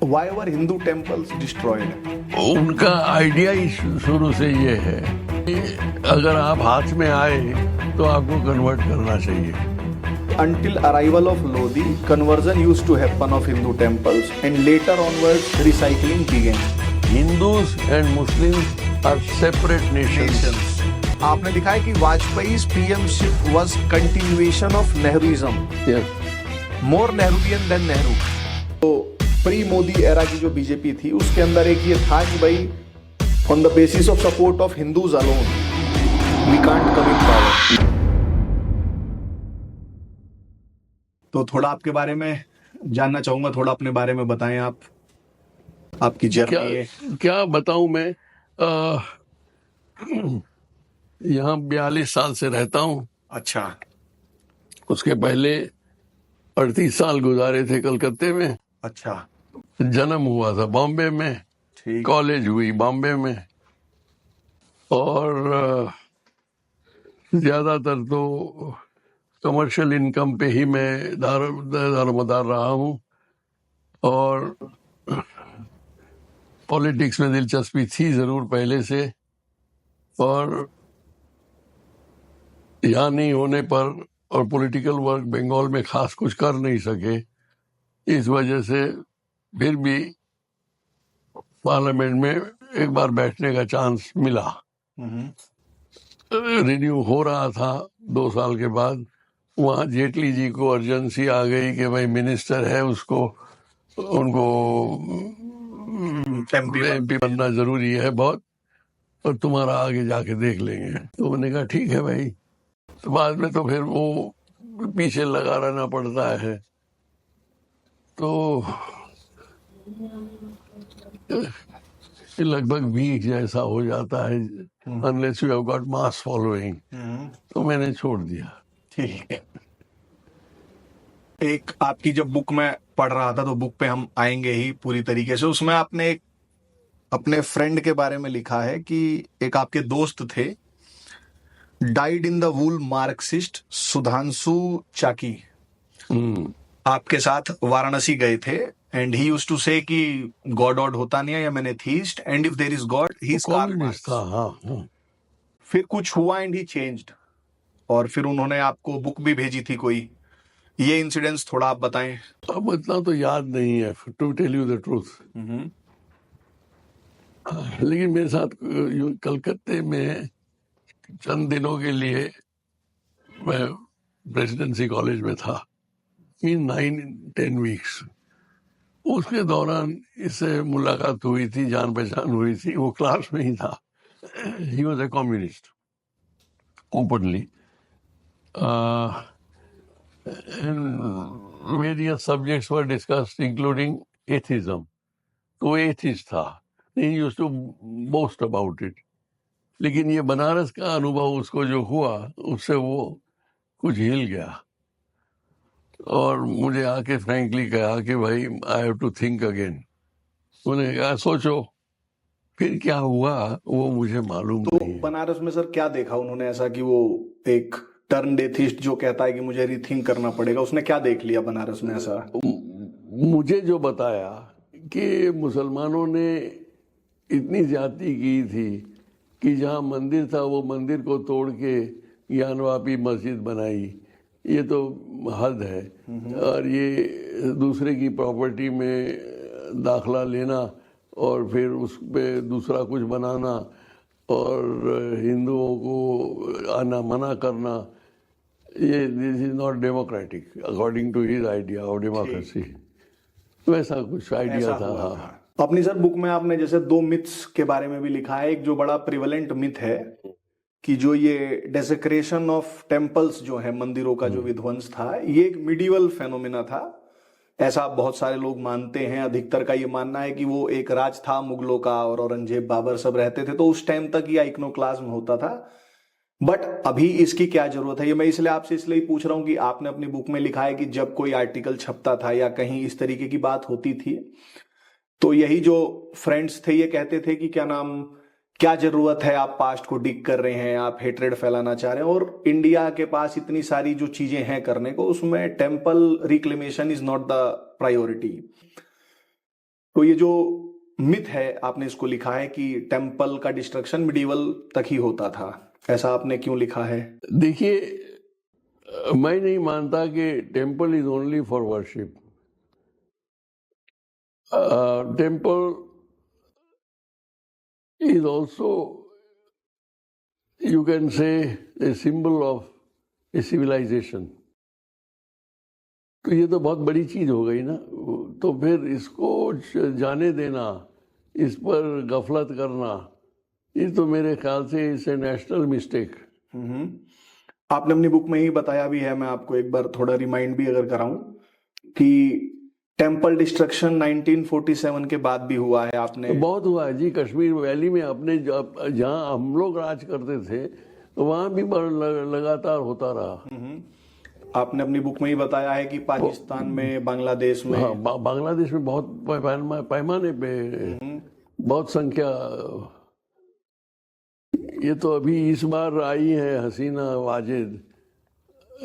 Why were Hindu temples destroyed? उनका idea ही शुरू से ये है कि अगर आप हाथ में आए तो आपको कन्वर्ट करना चाहिए। Until arrival of Lodi, conversion used to happen of Hindu temples, and later onwards, recycling began. Hindus and Muslims are separate nations. आपने दिखा है कि वाजपेयी's PMship was continuation of Nehruism, Yes. more Nehruvian than Nehru. तो pre Modi era की जो BJP थी उसके अंदर एक ये था कि भाई on the basis of support of Hindus alone we can't come in power. तो थोड़ा आपके बारे में जानना चाहूंगा, थोड़ा अपने बारे में बताएं आप, आपकी क्या जर्नी। क्या बताऊं मैं, यहाँ 42 साल से रहता हूँ। अच्छा। उसके पहले 38 साल गुजारे थे कलकत्ते में। अच्छा। जन्म हुआ था बॉम्बे में, ठीक। कॉलेज हुई बॉम्बे में, और ज्यादातर तो कमर्शियल इनकम पे ही मैं दारोमदार रहा हूँ। और पॉलिटिक्स में दिलचस्पी थी जरूर पहले से, और यहाँ नहीं होने पर और पॉलिटिकल वर्क बंगाल में खास कुछ कर नहीं सके, इस वजह से फिर भी पार्लियामेंट में एक बार बैठने का चांस मिला। रिन्यू हो रहा था 2 साल के बाद। वहाँ जेटली जी को अर्जेंसी आ गई कि भाई मिनिस्टर है, उसको उनको एमपी बनना जरूरी है बहुत, और तुम्हारा आगे जाके देख लेंगे। तो मैंने कहा ठीक है भाई। तो बाद में तो फिर वो पीछे लगा रहना पड़ता है। तो लगभग वीक जैसा हो जाता है, unless you have got mass following. तो मैंने छोड़ दिया। ठीक है। एक आपकी जब बुक में पढ़ रहा था, तो बुक पे हम आएंगे ही पूरी तरीके से, उसमें आपने एक अपने फ्रेंड के बारे में लिखा है कि एक आपके दोस्त थे, dyed in the wool Marxist Sudhanshu Chaki, आपके साथ वाराणसी गए थे, एंड ही यूज्ड टू से कि गॉड ऑड होता नहीं है, या मैंने theist, and if there is God he is communist था। हाँ। फिर कुछ हुआ एंड ही चेंज्ड, और फिर उन्होंने आपको बुक भी भेजी थी कोई। ये इंसिडेंट्स थोड़ा आप बताएं। अब इतना तो याद नहीं है, to tell you the truth. लेकिन मेरे साथ कलकत्ते में चंद दिनों के लिए मैं प्रेसिडेंसी कॉलेज में था, इन 9-10 वीक्स। उसके दौरान इससे मुलाकात हुई थी, जान पहचान हुई थी। वो क्लास में ही था। He was a communist openly, and various subjects were discussed, including atheism. तो वो एथिस्ट था, he used to boast about it. लेकिन ये बनारस का अनुभव उसको जो हुआ, उससे वो कुछ हिल गया, और मुझे आके फ्रैंकली कहा कि भाई I have to think again. उन्होंने कहा सोचो। फिर क्या हुआ वो मुझे मालूम नहीं है। बनारस में सर क्या देखा उन्होंने ऐसा कि वो एक टर्न एथिस्ट जो कहता है कि मुझे रीथिंक करना पड़ेगा, उसने क्या देख लिया बनारस में ऐसा? मुझे जो बताया कि मुसलमानों ने इतनी ज्यादती की थी कि जहाँ मंदिर था वो मंदिर को तोड़ के ज्ञानवापी मस्जिद बनाई। ये तो हद है। और ये दूसरे की प्रॉपर्टी में दाखला लेना और फिर उस पे दूसरा कुछ बनाना और हिंदुओं को आना मना करना, ये this is not democratic according to his idea of democracy. वैसा कुछ आइडिया था। हाँ। अपनी सर बुक में आपने जैसे 2 मिथ्स के बारे में भी लिखा है। एक जो बड़ा प्रिवेलेंट मिथ है कि जो ये डेसेक्रेशन ऑफ टेम्पल्स जो है, मंदिरों का जो विध्वंस था, ये एक मिडिवल फेनोमेना था, ऐसा बहुत सारे लोग मानते हैं। अधिकतर का ये मानना है कि वो एक राज था मुगलों का, और औरंगजेब बाबर सब रहते थे, तो उस टाइम तक ये आइकनोक्लाज्म होता था। बट अभी इसकी क्या जरूरत है, ये मैं इसलिए आपसे इसलिए पूछ रहा हूं कि आपने अपनी बुक में लिखा है कि जब कोई आर्टिकल छपता था या कहीं इस तरीके की बात होती थी, तो यही जो फ्रेंड्स थे ये कहते थे कि क्या जरूरत है, आप पास्ट को डिग कर रहे हैं, आप हेट्रेड फैलाना चाह रहे हैं, और इंडिया के पास इतनी सारी जो चीजें हैं करने को, उसमें temple reclamation is not the priority. तो ये जो मिथ है आपने इसको लिखा है कि टेम्पल का डिस्ट्रक्शन मिडिवल तक ही होता था, ऐसा आपने क्यों लिखा है? देखिए, मैं नहीं मानता कि temple is only for worship. Temple is also, you can say, a symbol of a civilization. तो ये तो बहुत बड़ी चीज हो गई ना. तो फिर इसको जाने देना, इस पर गफलत करना, ये तो मेरे ख्याल से इस नेशनल मिस्टेक. आपने अपनी बुक में ही बताया भी है, मैं आपको एक बार थोड़ा रिमाइंड भी अगर कराऊं कि टेम्पल डिस्ट्रक्शन 1947 के बाद भी हुआ है. आपने बहुत हुआ है जी. कश्मीर वैली में अपने जहाँ हम लोग राज करते थे वहाँ भी लगातार होता रहा. आपने अपनी बुक में ही बताया है कि पाकिस्तान में, बांग्लादेश में, हाँ, बांग्लादेश में बहुत पैमाने पे बहुत संख्या. ये तो अभी इस बार आई है हसीना वाजिद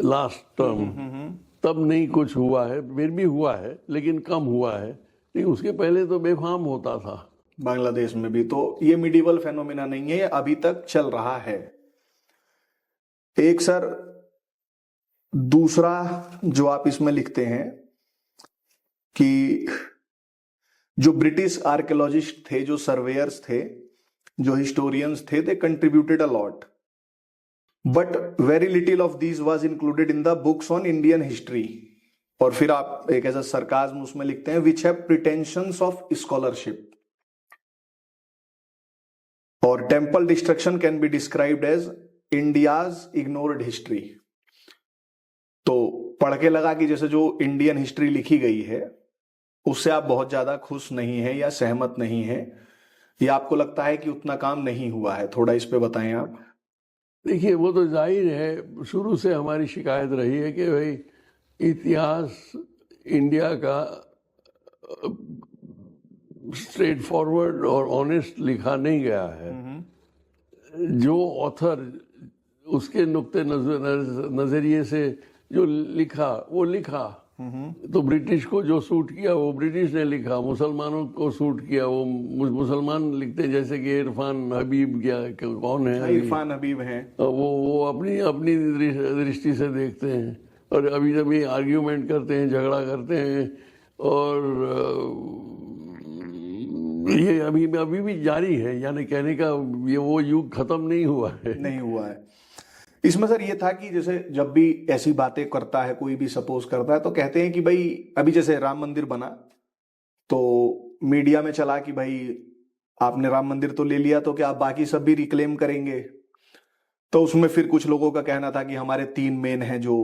लास्ट टर्म, तब नहीं कुछ हुआ है. फिर भी हुआ है लेकिन कम हुआ है. लेकिन उसके पहले तो बेफाम होता था बांग्लादेश में भी. तो ये मिडिवल फेनोमेना नहीं है, ये अभी तक चल रहा है. एक सर दूसरा जो आप इसमें लिखते हैं कि जो ब्रिटिश आर्कियोलॉजिस्ट थे, जो सर्वेयर्स थे, जो हिस्टोरियंस थे, they contributed a lot, but very little of these was included in the books on Indian history. और फिर आप एक ऐसा सरकाज़्म उसमें लिखते हैं, which have pretensions of scholarship, और temple destruction can be described as India's ignored history. तो पढ़ के लगा कि जैसे जो इंडियन हिस्ट्री लिखी गई है उससे आप बहुत ज्यादा खुश नहीं है या सहमत नहीं है, या आपको लगता है कि उतना काम नहीं हुआ है. थोड़ा इस पे बताएं आप. देखिए, वो तो जाहिर है, शुरू से हमारी शिकायत रही है कि भाई इतिहास इंडिया का स्ट्रेट फॉरवर्ड और ऑनेस्ट लिखा नहीं गया है. जो ऑथर उसके नुक्ते नजरिए से जो लिखा वो लिखा. तो ब्रिटिश को जो सूट किया वो ब्रिटिश ने लिखा, मुसलमानों को सूट किया वो मुसलमान लिखते. जैसे कि इरफान हबीब, क्या कौन है, इरफान हबीब हैं, वो अपनी अपनी दृष्टि से देखते हैं और अभी अभी आर्ग्यूमेंट करते हैं, झगड़ा करते हैं. और ये अभी भी जारी है, यानी कहने का ये वो युग खत्म नहीं हुआ है. इसमें सर ये था कि जैसे जब भी ऐसी बातें करता है, कोई भी सपोज करता है, तो कहते हैं कि भाई अभी जैसे राम मंदिर बना तो मीडिया में चला कि भाई आपने राम मंदिर तो ले लिया, तो क्या आप बाकी सब भी रिक्लेम करेंगे? तो उसमें फिर कुछ लोगों का कहना था कि हमारे 3 मेन हैं जो.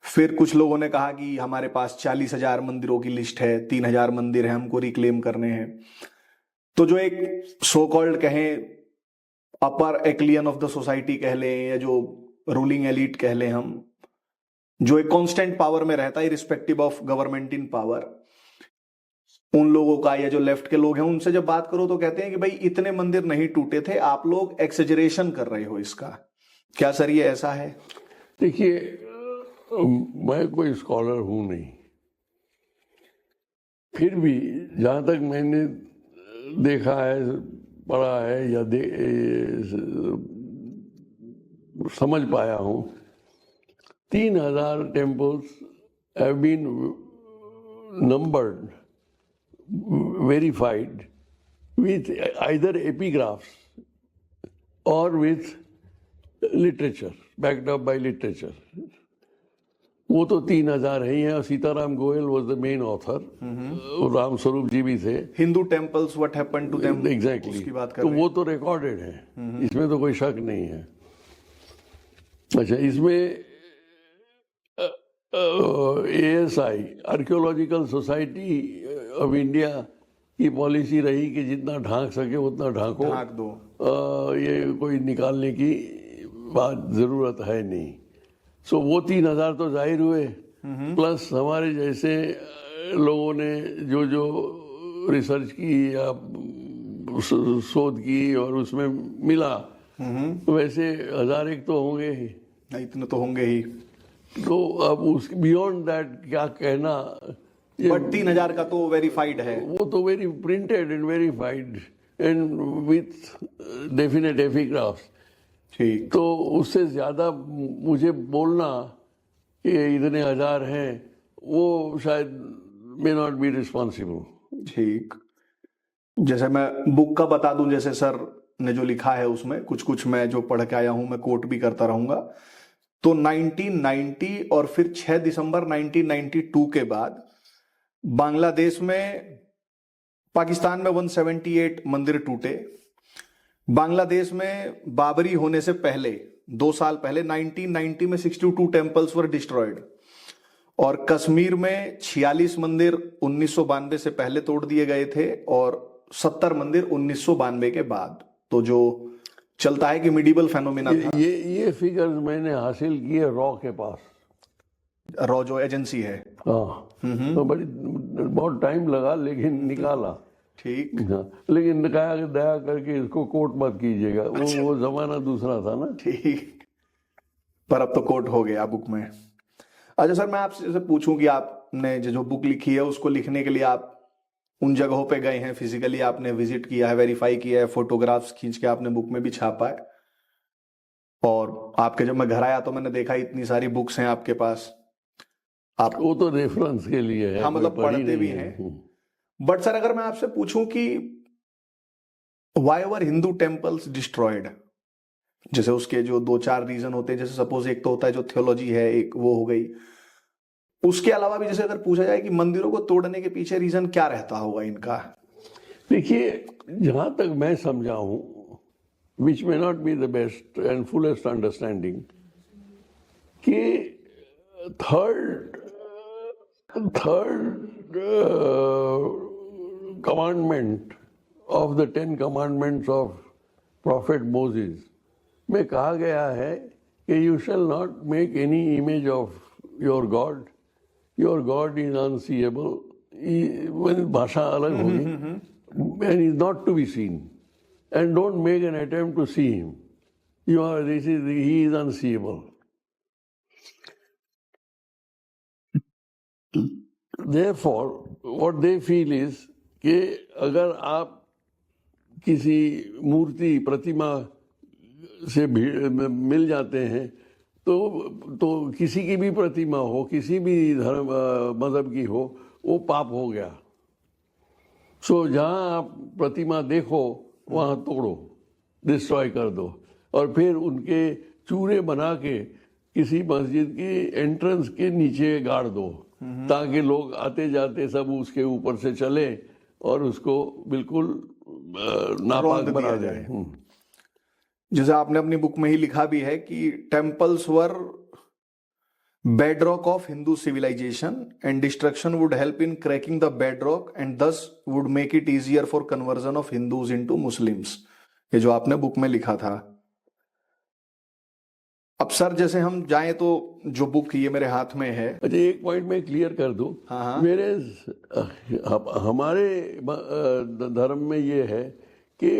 फिर कुछ लोगों ने कहा कि हमारे पास 40,000 मंदिरों की लिस्ट है, 3,000 मंदिर है, हमको रिक्लेम करने हैं. तो जो एक सो कॉल्ड कहें अपर एक्लियन ऑफ द सोसाइटी कह लें, या जो रूलिंग एलिट कह लें हम, जो एक कांस्टेंट पावर में रहता है irrespective of government in power, उन लोगों का, या जो लेफ्ट के लोग हैं, उनसे जब बात करो तो कहते हैं कि भाई इतने मंदिर नहीं टूटे थे, आप लोग एक्सेजरेशन कर रहे हो इसका. क्या सर ये ऐसा है? देखिए, मैं कोई स्कॉलर हूं नहीं, फिर भी जहां तक मैंने देखा है, पढ़ा है या समझ पाया हूं, 3,000 temples have been numbered, verified with either epigraphs or with literature, backed up by literature. वो तो 3,000 ही हैं. Sitaram Goyal was the main author. Ram Swaroop ji भी थे. Hindu temples what happened to them, exactly, उसकी बात कर तो रहे वो तो रिकॉर्डेड है, इसमें तो कोई शक नहीं है. अच्छा, इसमें ASI, archaeological society of India की पॉलिसी रही कि जितना ढांक सके उतना ढांको, ढांक दो. ये कोई निकालने की बात जरूरत है नहीं. सो वो 3,000 तो जाहिर हुए, प्लस हमारे जैसे लोगों ने जो जो रिसर्च की या शोध की और उसमें मिला, वैसे 1,001 तो होंगे ही. इतने तो होंगे ही. तो अब उस बियॉन्ड दैट क्या कहना बट 3000 का तो वेरीफाइड है। वो तो very printed and verified and with definite epigraphs. ठीक। तो उससे ज्यादा मुझे बोलना कि इतने हजार हैं, वो शायद मे नॉट बी रिस्पॉन्सिबल। ठीक। जैसे मैं बुक का बता दूं, जैसे सर ने जो लिखा है उसमें कुछ कुछ मैं जो पढ़ के आया हूं मैं कोट भी करता रहूंगा। तो 1990 और फिर 6 दिसंबर 1992 के बाद बांग्लादेश में, पाकिस्तान में 178 मंदिर टूटे। बांग्लादेश में बाबरी होने से पहले 2 साल पहले 1990 में 62 टेम्पल्स वर डिस्ट्रॉयड। और कश्मीर में 46 मंदिर 1992 से पहले तोड़ दिए गए थे और 70 मंदिर 1992 के बाद। तो जो चलता है कि मिडिवल फेनोमेना था। ये फिगर्स मैंने हासिल किए रॉ के पास। रॉ जो एजेंसी है। हाँ, तो बहुत टाइम लगा लेकिन निकाला। ठीक। हाँ, लेकिन दया करके इसको कोट मत कीजिएगा, वो जमाना दूसरा था ना। ठीक। पर अब तो कोट हो गया बुक में। अच्छा सर, मैं आपसे पूछूं कि आपने जो बुक लिखी है उसको लिखने के लिए आप उन जगहों पे गए हैं, फिजिकली आपने विजिट किया है, वेरीफाई किया है, फोटोग्राफ्स खींच के आपने बुक में भी छापा है। और आपके जब मैं घर आया तो मैंने देखा इतनी सारी बुक्स हैं आपके पास। आप वो तो रेफरेंस के लिए है, हाँ, मतलब पढ़ते भी हैं। बट सर अगर मैं आपसे पूछूं कि why were Hindu temples destroyed, जैसे उसके जो 2-4 रीजन होते हैं, जैसे सपोज एक तो होता है जो थियोलॉजी है, एक वो हो गई, उसके अलावा भी जैसे अगर पूछा जाए कि मंदिरों को तोड़ने के पीछे रीजन क्या रहता होगा इनका? देखिए, जहां तक मैं समझा हूं, which may not be the best and fullest understanding, कि third commandment of the 10 commandments of prophet Moses में कहा गया है कि you shall not make any image of your God, your God is unseeable, भाषा अलग होगी, and is not to be seen, and don't make an attempt to see him, you are this is he is unseeable. Therefore, what they feel is कि अगर आप किसी मूर्ति प्रतिमा से मिल जाते हैं तो किसी की भी प्रतिमा हो, किसी भी धर्म मजहब की हो, वो पाप हो गया। सो जहाँ आप प्रतिमा देखो वहाँ तोड़ो, डिस्ट्रॉय कर दो, और फिर उनके चूरे बना के किसी मस्जिद की एंट्रेंस के नीचे गाड़ दो, ताकि लोग आते जाते सब उसके ऊपर से चले और उसको बिल्कुल नापाक बना जाए। जैसे आपने अपनी बुक में ही लिखा भी है कि temples were bedrock of Hindu civilization and destruction would help in cracking the bedrock and thus would make it easier for conversion of Hindus into Muslims। ये जो आपने बुक में लिखा था। अब सर जैसे हम जाएं तो जो बुक ये मेरे हाथ में है। अच्छा, एक पॉइंट में क्लियर कर दूं। हाँ। मेरे हमारे धर्म में ये है कि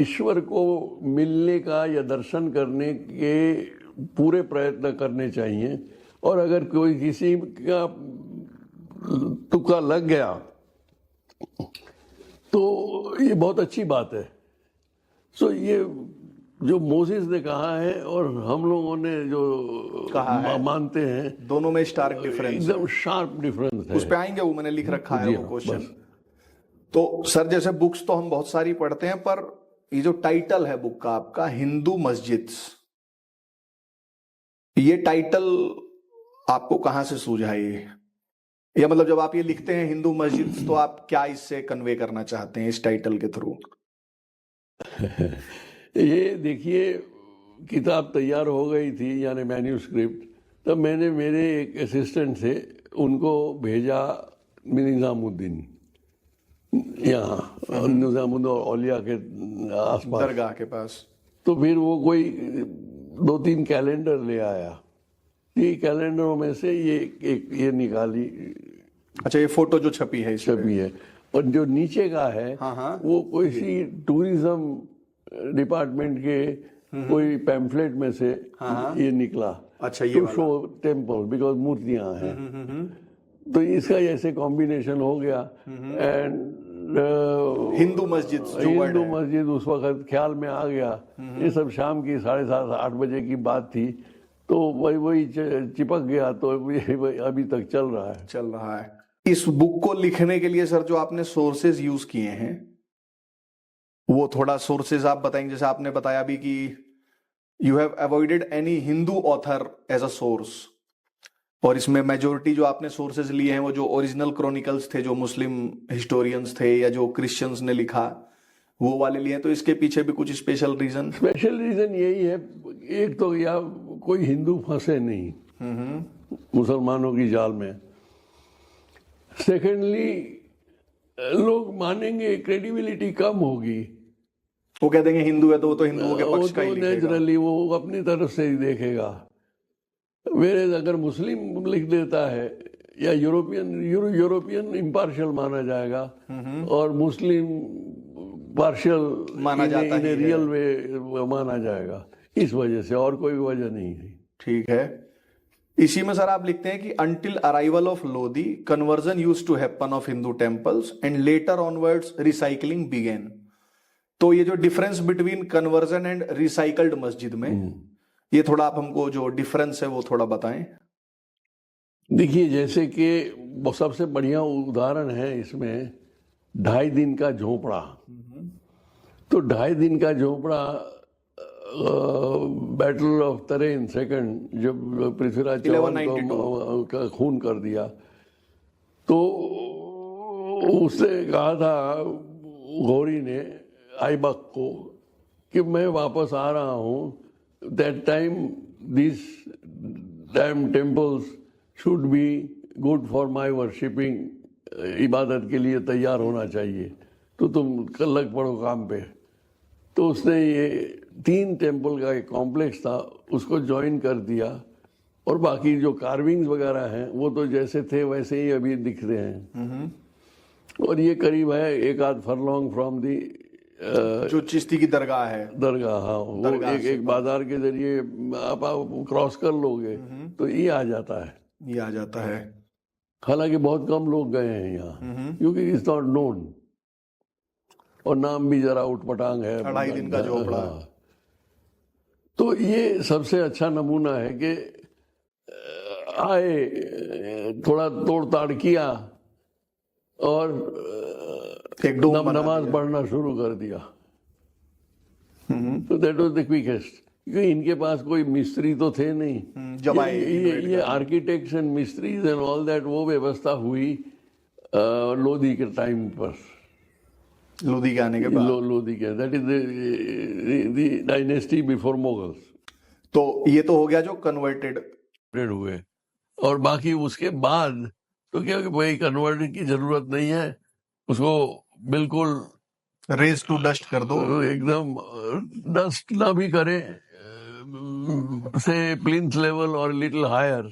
ईश्वर को मिलने का या दर्शन करने के पूरे प्रयत्न करने चाहिए, और अगर कोई किसी का तुक्का लग गया तो ये बहुत अच्छी बात है। सो ये जो मोसेस ने कहा है और हम लोगों ने जो कहा है, मानते हैं, दोनों में स्टार्क डिफरेंस, एकदम शार्प डिफरेंस है। उस पे आएंगे, वो मैंने लिख रखा है वो क्वेश्चन। तो सर जैसे बुक्स तो हम बहुत सारी पढ़ते हैं, पर ये जो टाइटल है बुक का आपका, हिंदू मस्जिद्स, ये टाइटल आपको कहां से सूझा? ये या मतलब जब आप ये लिखते हैं हिंदू मस्जिद्स, तो आप क्या इससे कन्वे करना चाहते हैं इस टाइटल के थ्रू? ये देखिए, किताब तैयार हो गई थी, यानी मैन्यूस्क्रिप्ट, तब मैंने मेरे एक असिस्टेंट से उनको भेजा निजामुद्दीन, यहाँ निजामुद्दीन और औलिया के आसपास, दरगाह के पास। तो फिर वो कोई 2-3 कैलेंडर ले आया। ये कैलेंडरों में से ये निकाली। अच्छा, ये फोटो जो छपी है छपी है, और जो नीचे का है हाँ। वो कोई सी टूरिज्म डिपार्टमेंट के कोई पैम्फलेट में से ये निकला। अच्छा, ये टू शो टेम्पल बिकॉज मूर्तियां हैं। तो इसका ऐसे कॉम्बिनेशन हो गया। एंड हिंदू मस्जिद जो word हिंदू है। मस्जिद उस वक्त ख्याल में आ गया। ये सब शाम की 7:30-8 बजे की बात थी, तो वही चिपक गया, तो ये अभी तक चल रहा है। चल रहा है। इस बुक को लिखने के लिए सर जो आपने सोर्सेज यूज किए हैं, वो थोड़ा सोर्सेज आप बताएंगे? जैसे आपने बताया अभी कि you have avoided any Hindu author as a source, और इसमें मेजोरिटी जो आपने सोर्सेज लिए हैं वो जो ओरिजिनल क्रॉनिकल्स थे, जो मुस्लिम हिस्टोरियंस थे या जो क्रिश्चियंस ने लिखा, वो वाले लिए हैं। तो इसके पीछे भी कुछ स्पेशल रीजन? स्पेशल रीजन यही है, एक तो या कोई हिंदू फंसे नहीं मुसलमानों की जाल में। सेकेंडली, लोग मानेंगे, क्रेडिबिलिटी कम होगी। वो कह देंगे हिंदू है तो वो तो हिंदुओं के वो पक्ष का ही तो लिखेगा। नेचुरली वो अपनी तरफ से ही देखेगा। मेरे अगर मुस्लिम लिख देता है या यूरोपियन इम्पार्शियल माना जाएगा, और मुस्लिम पार्शियल माना जाता इन ही है। रियल वे माना जाएगा। इस वजह से, और कोई वजह नहीं है। ठीक है। इसी में सर आप लिखते हैं कि until arrival of Lodhi conversion used to happen of Hindu temples and later onwards recycling begin. तो ये जो difference between conversion and recycled masjid में, ये थोड़ा आप हमको जो डिफरेंस है वो थोड़ा बताएं। देखिए, जैसे कि वो सबसे बढ़िया उदाहरण है इसमें 2.5 दिन का झोपड़ा। तो 2.5 दिन का झोपड़ा बैटल ऑफ तरेन सेकंड, जब पृथ्वीराज चौहान 1192 का खून कर दिया, तो उसने कहा था गौरी ने आइबक को कि मैं वापस आ रहा हूँ। That time this dam temples should be good for my worshipping, इबादत के लिए तैयार होना चाहिए, तो तुम कल लग पड़ो काम पे। तो उसने ये 3 टेम्पल का एक कॉम्प्लेक्स था, उसको ज्वाइन कर दिया, और बाकी जो कार्विंग्स वगैरह हैं वो तो जैसे थे वैसे ही अभी दिख रहे हैं। और ये करीब है 1-8 फरलॉन्ग फ्रॉम दी जो चिश्ती की दरगाह है, दरगाह। हाँ, वो दरगाह से एक बाजार के जरिए आप क्रॉस कर लोगे तो ये आ जाता है। ये आ जाता है। हालांकि बहुत कम लोग गए हैं यहाँ, क्योंकि इट्स नॉट नोन, और नाम भी जरा उटपटांग है। 2.5 दिन का झोपड़ा। हाँ। तो ये सबसे अच्छा नमूना है कि आए, थोड़ा तोड़ ताड़ किया, और एक डोम बना नमाज दिया। पढ़ना शुरू कर दिया। तो दैट वाज द क्विकेस्ट, क्योंकि इनके पास कोई मिस्त्री तो थे नहीं। जब आए ये आर्किटेक्ट्स एंड मिस्त्रीज एंड ऑल दैट, वो व्यवस्था हुई लोधी के टाइम पर। लोधी के आने के बाद। लोधी के, that is the dynasty before Mughals. तो ये तो हो गया जो कन्वर्टेड हुए, और बाकी उसके बाद तो क्या कि भाई कन्वर्ट की जरूरत नहीं है, उसको बिल्कुल रेज टू डस्ट कर दो। एकदम डस्ट ना भी करे, से प्लिंथ लेवल और लिटिल हायर,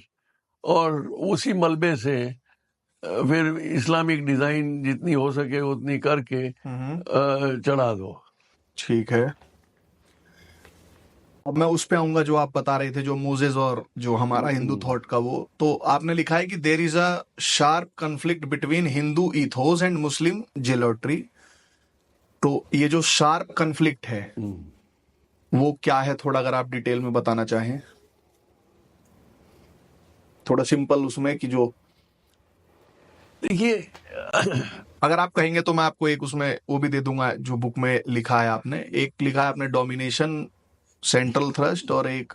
और उसी मलबे से फिर इस्लामिक डिजाइन जितनी हो सके उतनी करके चढ़ा दो। ठीक है। अब मैं उस पे आऊंगा जो आप बता रहे थे, जो मोजेस और जो हमारा हिंदू थॉट का, वो तो आपने लिखा है कि there is a sharp conflict between Hindu ethos and Muslim zealotry. तो ये जो शार्प कन्फ्लिक्ट है वो क्या है, थोड़ा अगर आप डिटेल में बताना चाहें, थोड़ा सिंपल उसमें कि जो, देखिए, अगर आप कहेंगे तो मैं आपको एक उसमें वो भी दे दूंगा जो बुक में लिखा है आपने। एक लिखा है आपने डोमिनेशन, सेंट्रल थ्रस्ट, और एक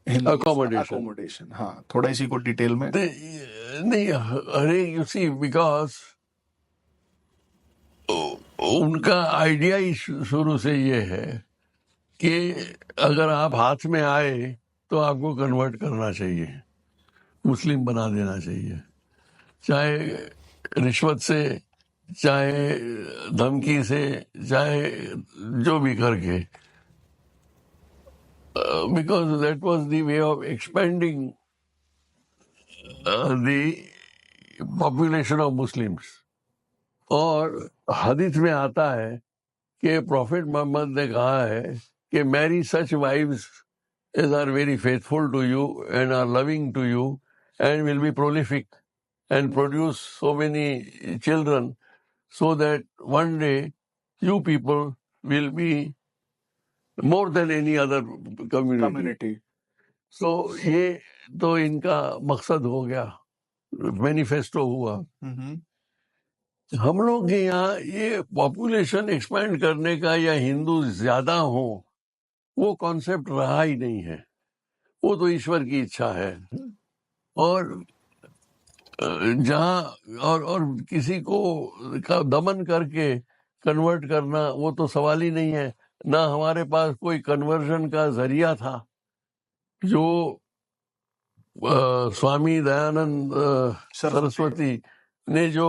अकोमोडेशन। हाँ, थोड़ा इसी को डिटेल में। नहीं, अरे यू सी, बिकॉज उनका आइडिया ही शुरू से ये है कि अगर आप हाथ में आए तो आपको कन्वर्ट करना चाहिए, मुस्लिम बना देना चाहिए, चाहे रिश्वत से, चाहे धमकी से, चाहे जो भी करके, because that was the way of expanding the population of Muslims. और हदीस में आता है कि प्रॉफिट मोहम्मद ने कहा है कि marry such wives as are very faithful to you and are loving to you and will be prolific and produce so many children so that one day you people will be more than any other community. Community. So ये तो इनका मकसद हो गया, manifesto हुआ। हम लोग के यहाँ ये पॉपुलेशन एक्सपैंड करने का या हिंदू ज्यादा हो वो कॉन्सेप्ट रहा ही नहीं है, वो तो ईश्वर की इच्छा है। और जहाँ और किसी को का दमन करके कन्वर्ट करना वो तो सवाल ही नहीं है। ना हमारे पास कोई कन्वर्जन का जरिया था। जो स्वामी दयानंद सरस्वती ने जो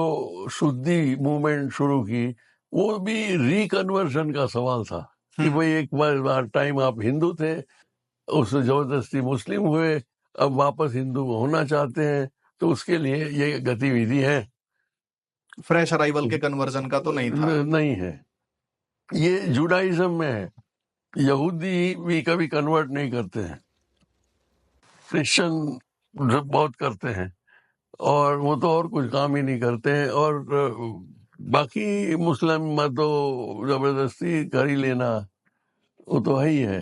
शुद्धि मूवमेंट शुरू की वो भी रिकन्वर्जन का सवाल था कि भाई एक बार टाइम आप हिंदू थे, उससे जबरदस्ती मुस्लिम हुए, अब वापस हिंदू होना चाहते हैं, तो उसके लिए ये गतिविधि है। फ्रेश अराइवल के कन्वर्जन का तो नहीं था। नहीं है, ये जुडाइज्म में है। यहूदी भी कभी कन्वर्ट नहीं करते हैं, क्रिश्चियन बहुत करते हैं, और वो तो और कुछ काम ही नहीं करते हैं। और बाकी मुस्लिम मत तो जबरदस्ती कर ही लेना वो तो है ही है।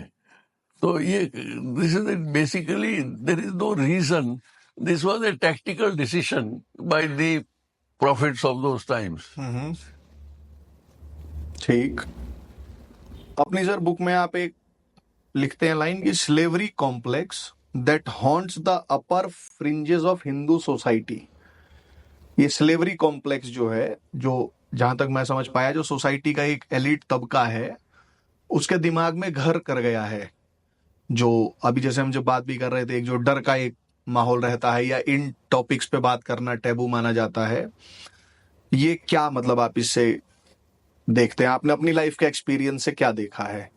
तो ये this is basically there is no reason, this was a tactical decision by the prophets of those times. ठीक। अपनी सर बुक में आप एक लिखते हैं लाइन की slavery complex that haunts the upper fringes of Hindu society. ये स्लेवरी कॉम्प्लेक्स जो है, जो जहां तक मैं समझ पाया जो सोसाइटी का एक एलिट तबका है उसके दिमाग में घर कर गया है। जो अभी जैसे हम जब बात भी कर रहे थे, एक जो डर का एक माहौल रहता है या इन टॉपिक्स पे बात करना टैबू माना जाता है, ये क्या मतलब आप इससे देखते हैं? आपने अपनी लाइफ के एक्सपीरियंस से क्या देखा है?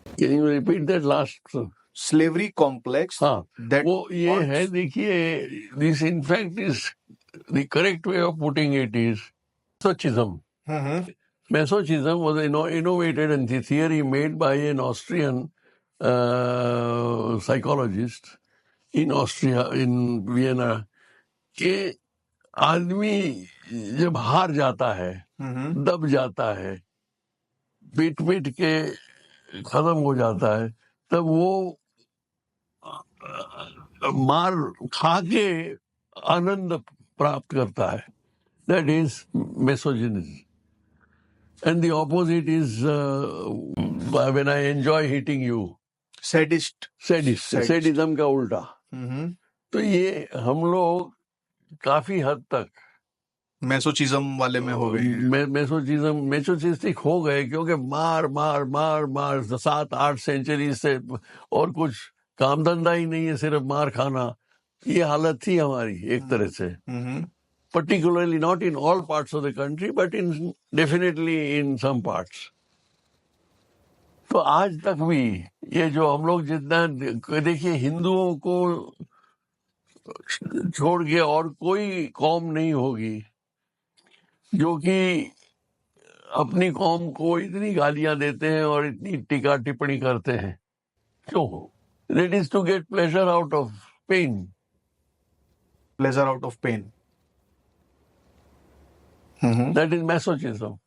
Can you repeat that last? Slavery complex. हाँ, वो ये है, देखिए, this in fact is the correct way of putting it is masochism. Masochism was innovated and the theory made by an Austrian psychologist in Austria, in Vienna, कि आदमी जब हार जाता है, दब जाता है, पीट पीट के खत्म हो जाता है, तब वो मार खा के आनंद प्राप्त करता है. That is misogynism. And the opposite is when I enjoy hitting you. Sadism का उल्टा. तो ये हम लोग काफी हद तक मैसोचिज्म वाले में हो गए, मैसोचिस्टिक हो गए, क्योंकि मार मार मार मार 7-8 सेंचुरी से और कुछ काम धंधा ही नहीं है, सिर्फ मार खाना. ये हालत थी हमारी एक तरह से. Particularly not in all parts of the country, but definitely in some parts. तो आज तक भी ये जो हम लोग जितना देखिए, हिंदुओं को छोड़ के और कोई कौम नहीं होगी जो कि अपनी कौम को इतनी गालियां देते हैं और इतनी टीका टिप्पणी करते हैं. क्यों? That is to get pleasure out of pain. Pleasure out of pain. That is masochism.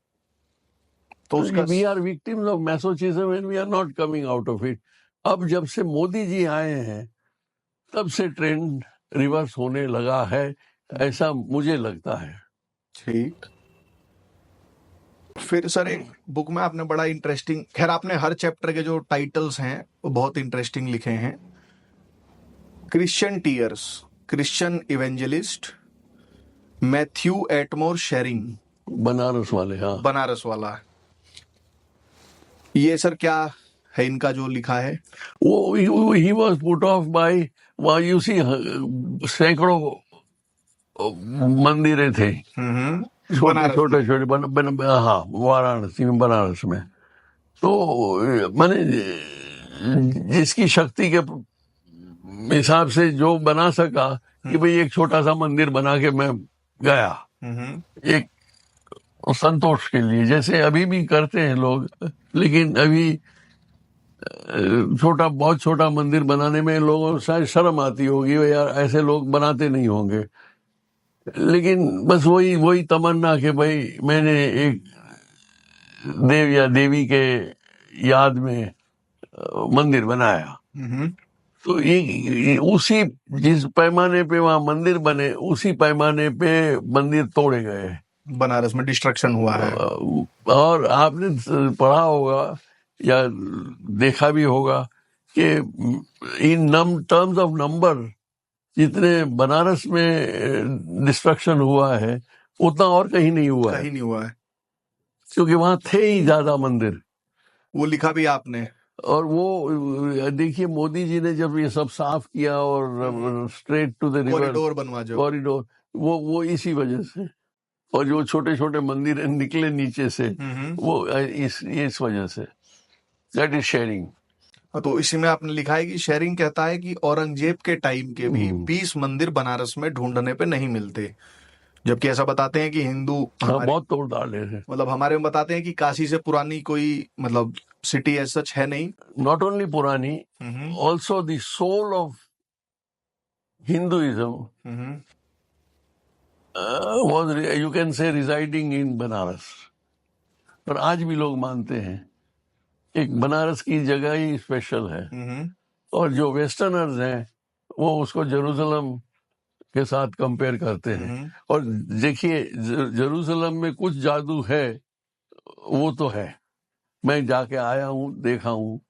तो we are victims of masochism and we are not coming out of it. अब जब से मोदी जी आए हैं तब से ट्रेंड रिवर्स होने लगा है, ऐसा मुझे लगता है. ठीक. फिर सर एक बुक में आपने बड़ा इंटरेस्टिंग, खैर आपने हर चैप्टर के जो टाइटल्स हैं वो बहुत इंटरेस्टिंग लिखे हैं. Christian tears, Christian evangelist, Matthew Atmore Sherring, Banaras वाले. हाँ, बनारस वाला. ये सर क्या है इनका जो लिखा है? वो he was put off by, you see, सैकड़ों मंदिरें थे छोटे छोटे. हाँ, वाराणसी में, बनारस में. तो मैंने जिसकी शक्ति के हिसाब से जो बना सका कि भाई एक छोटा सा मंदिर बना के मैं गया, एक संतोष के लिए, जैसे अभी भी करते हैं लोग. लेकिन अभी छोटा, बहुत छोटा मंदिर बनाने में लोगों को शायद शर्म आती होगी, यार ऐसे लोग बनाते नहीं होंगे, लेकिन बस वही वही तमन्ना कि भाई मैंने एक देव या देवी के याद में मंदिर बनाया। तो ये उसी जिस पैमाने पे वहां मंदिर बने, उसी पैमाने पे मंदिर तोड़े गए। बनारस में डिस्ट्रक्शन हुआ है। और आपने पढ़ा होगा या देखा भी होगा कि इन टर्म्स ऑफ नंबर जितने बनारस में डिस्ट्रक्शन हुआ है उतना और कहीं नहीं हुआ है, कहीं नहीं हुआ है, क्योंकि वहां थे ही ज्यादा मंदिर। वो लिखा भी आपने। और वो देखिए, मोदी जी ने जब ये सब साफ किया और straight to the river corridor बनवा जो कॉरिडोर, वो इसी वजह से। और जो छोटे छोटे मंदिर निकले नीचे से, वो इस वजह से। That is sharing. तो इसी में आपने लिखा है कि शेयरिंग कहता है कि औरंगजेब के टाइम के भी 20 मंदिर बनारस में ढूंढने पे नहीं मिलते, जबकि ऐसा बताते हैं कि हिंदू बहुत तोड़ डाले हैं। मतलब हमारे में बताते हैं कि काशी से पुरानी कोई मतलब सिटी एज सच है नहीं। नॉट ओनली पुरानी, also the soul of Hinduism was, you can say, residing in Banaras. पर आज भी लोग मानते हैं एक बनारस की जगह ही स्पेशल है। और जो वेस्टर्नर्स हैं वो उसको जेरूसलम के साथ कंपेयर करते हैं। और देखिए, जेरूसलम में कुछ जादू है, वो तो है, मैं जाके आया हूँ, देखा हूँ,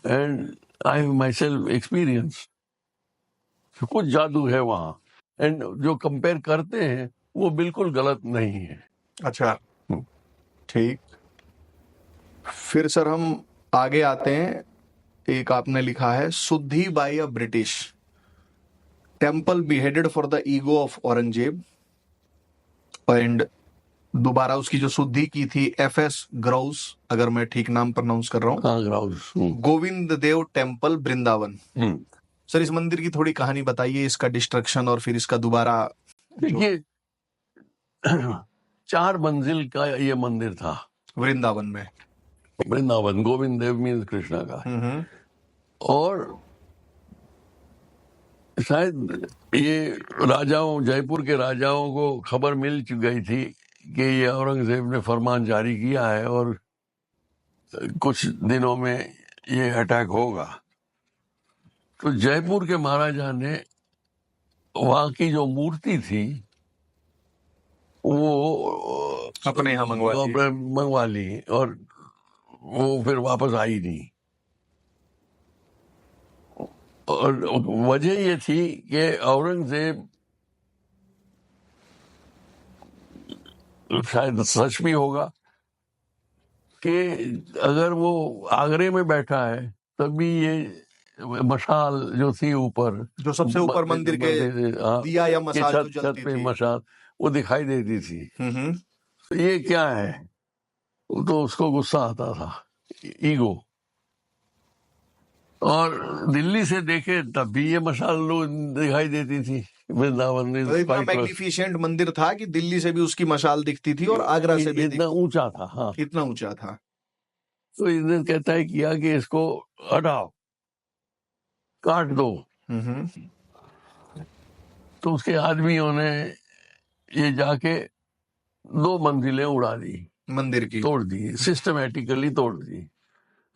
and I have my self experience, कुछ जादू है वहाँ। एंड जो कंपेयर करते हैं वो बिल्कुल गलत नहीं है। अच्छा, ठीक। फिर सर हम आगे आते हैं। एक आपने लिखा है, सुद्धी by a British temple beheaded for the ego of Aurangzeb, and दोबारा उसकी जो शुद्धि की थी एफएस ग्राउस, अगर मैं ठीक नाम प्रोनाउंस कर रहा हूँ। हाँ, grouse. Govind Dev temple Vrindavan. Sir इस मंदिर की थोड़ी कहानी बताइए, इसका डिस्ट्रक्शन और फिर इसका दोबारा। देखिए, 4 मंजिल का ये मंदिर था वृंदावन में। वृंदावन, गोविंद देव मीन्स कृष्णा का। और शायद ये राजाओं, जयपुर के राजाओं को खबर मिल गई थी कि ये औरंगजेब ने फरमान जारी किया है और कुछ दिनों में ये अटैक होगा। तो जयपुर के महाराजा ने वहां की जो मूर्ति थी वो अपने यहाँ मंगवा ली, और वो फिर वापस आई नहीं। और वजह ये थी कि औरंगजेब, शायद सच भी होगा, कि अगर वो आगरे में बैठा है तभी ये मशाल जो थी ऊपर, जो सबसे ऊपर मंदिर के दिया या मशाल जो जलती पे थी, मशाल वो दिखाई देती थी। तो ये क्या है, तो उसको गुस्सा आता था, ईगो। और दिल्ली से देखे तब भी ये मशाल दिखाई देती थी। वृंदावन में इतना मैग्निफिसेंट मंदिर था कि दिल्ली से भी उसकी मशाल दिखती थी और आगरा से भी इतना ऊंचा था। हाँ, इतना ऊंचा था। तो इन्हें कहता है किया कि इसको हटाओ, काट दो। तो उसके आदमियों ने ये जाके 2 मंजिलें उड़ा दी, मंदिर की तोड़ दी, सिस्टमेटिकली तोड़ दी।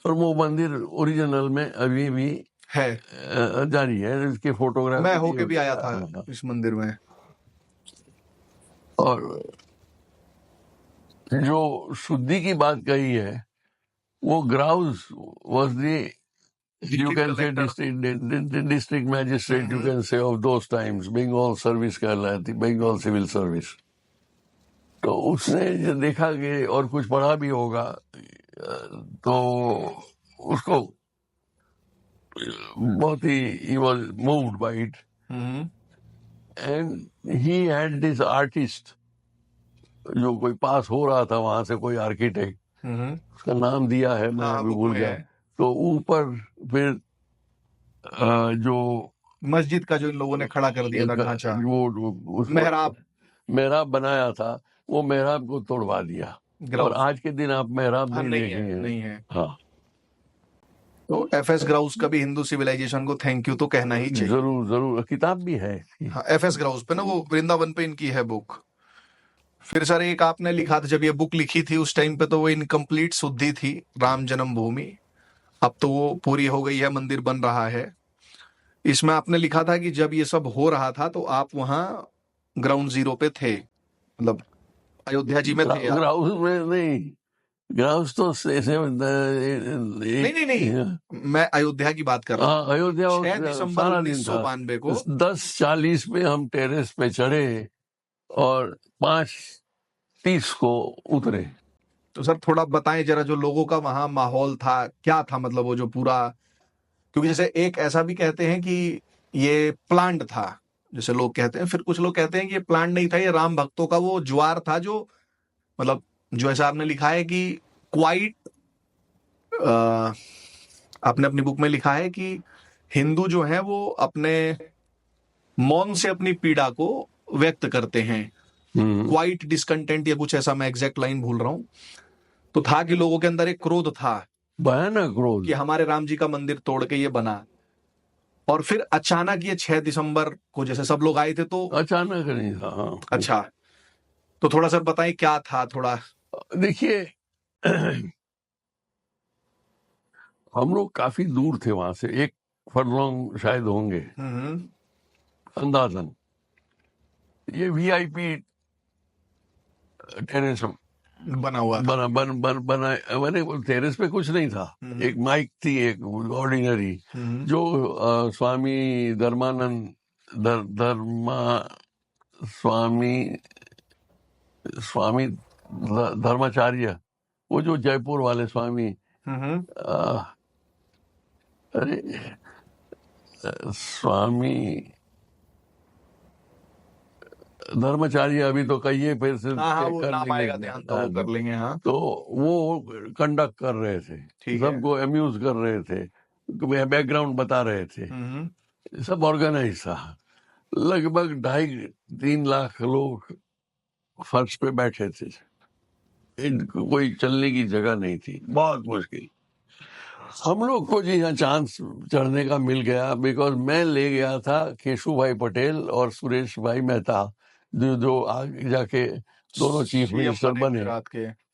और वो मंदिर ओरिजिनल में अभी भी है, जारी है। इसके फोटोग्राफ मैं होके भी आया था इस मंदिर में। और जो शुद्धि की बात कही है, वो grouse was the, you can say, district magistrate, you can say, of those times, Bengal service कहलाती, बंगाल सिविल सर्विस। तो उसने जो देखा कि, और कुछ पढ़ा भी होगा, तो उसको बहुत ही he was moved by it, and he had this artist, जो कोई पास हो रहा था वहां से, कोई आर्किटेक्ट, उसका नाम दिया है, मैं अभी भूल गया। तो ऊपर फिर जो मस्जिद का जो इन लोगों ने खड़ा कर दिया था ढांचा, वो मेहराब बनाया था, वो मेहराब को तोड़वा दिया। और आज के दिन आप मेहराब नहीं देखेंगे। नहीं है। हाँ, तो एफएस ग्राउस का भी हिंदू सिविलाइजेशन को थैंक यू तो कहना ही चाहिए। जरूर जरूर, किताब भी है इसकी। हाँ, एफएस ग्राउस पे ना, वो वृंदावन पे इनकी है बुक। फिर सर एक आपने लिखा था, जब ये बुक लिखी थी उस टाइम पे तो वो इनकम्प्लीट शुद्धि थी, राम जन्मभूमि। अब तो वो पूरी हो गई है, मंदिर बन रहा है। इसमें आपने लिखा था कि जब ये सब हो रहा था तो आप वहां ग्राउंड जीरो पे थे, मतलब अयोध्या जी में थे आप। ग्राउस में नहीं, ग्राउस तो ऐसे नहीं नहीं नहीं, मैं अयोध्या की बात कर रहा हूँ। अयोध्या 6 दिसंबर सारा दिन था। 1992 को 10:40 पे हम टेरेस पे चढ़े और 5:30 को उतरे। तो सर थोड़ा बताएं जरा, जो लोगों का वहां माहौल था क्या था, मतलब वो जो पूरा, क्योंकि जैसे एक ऐसा भी कहते हैं कि ये प्लांट था, जैसे लोग कहते हैं, फिर कुछ लोग कहते हैं कि ये प्लांट नहीं था, ये राम भक्तों का वो ज्वार था, जो मतलब जो ऐसा आपने लिखा है कि क्वाइट, आपने अपनी बुक में लिखा है कि हिंदू जो है वो अपने मौन से अपनी पीड़ा को व्यक्त करते हैं, क्वाइट डिसकंटेंट या कुछ ऐसा, मैं एग्जैक्ट लाइन भूल रहा हूं। तो था कि लोगों के अंदर एक क्रोध था भयानक क्रोध कि हमारे राम जी का मंदिर तोड़ के ये बना। और फिर अचानक ये 6 दिसंबर को जैसे सब लोग आए थे तो अचानक नहीं था। हाँ, अच्छा, तो थोड़ा सर बताएं क्या था थोड़ा। देखिए हम लोग काफी दूर थे वहां से, 1 फरलॉन्ग शायद होंगे अंदाजन। ये वीआईपी टेरेस बना हुआ था। बना मैंने, टेरेस पे कुछ नहीं था। एक माइक थी, एक ऑर्डिनरी, जो स्वामी धर्मानंद स्वामी स्वामी धर्माचार्य, वो जो जयपुर वाले स्वामी, अरे स्वामी धर्माचार्य, अभी तो कहिए फिर से हाँ, वो कर नाम लेंगे। आएगा ध्यान तो वो कर लेंगे। हाँ, तो वो कंडक्ट कर रहे थे, ठीक है। सबको अम्यूज कर रहे थे, बैकग्राउंड बता रहे थे, सब ऑर्गेनाइज था। लगभग 2.5-3 लाख लोग फर्श पे बैठे थे, कोई चलने की जगह नहीं थी, बहुत मुश्किल। हम लोग को जी यहाँ चांस चढ़ने का मिल गया, बिकॉज मैं ले गया था केशु भाई पटेल और सुरेश भाई मेहता, जो आगे जाके दोनों चीफ मिनिस्टर बने।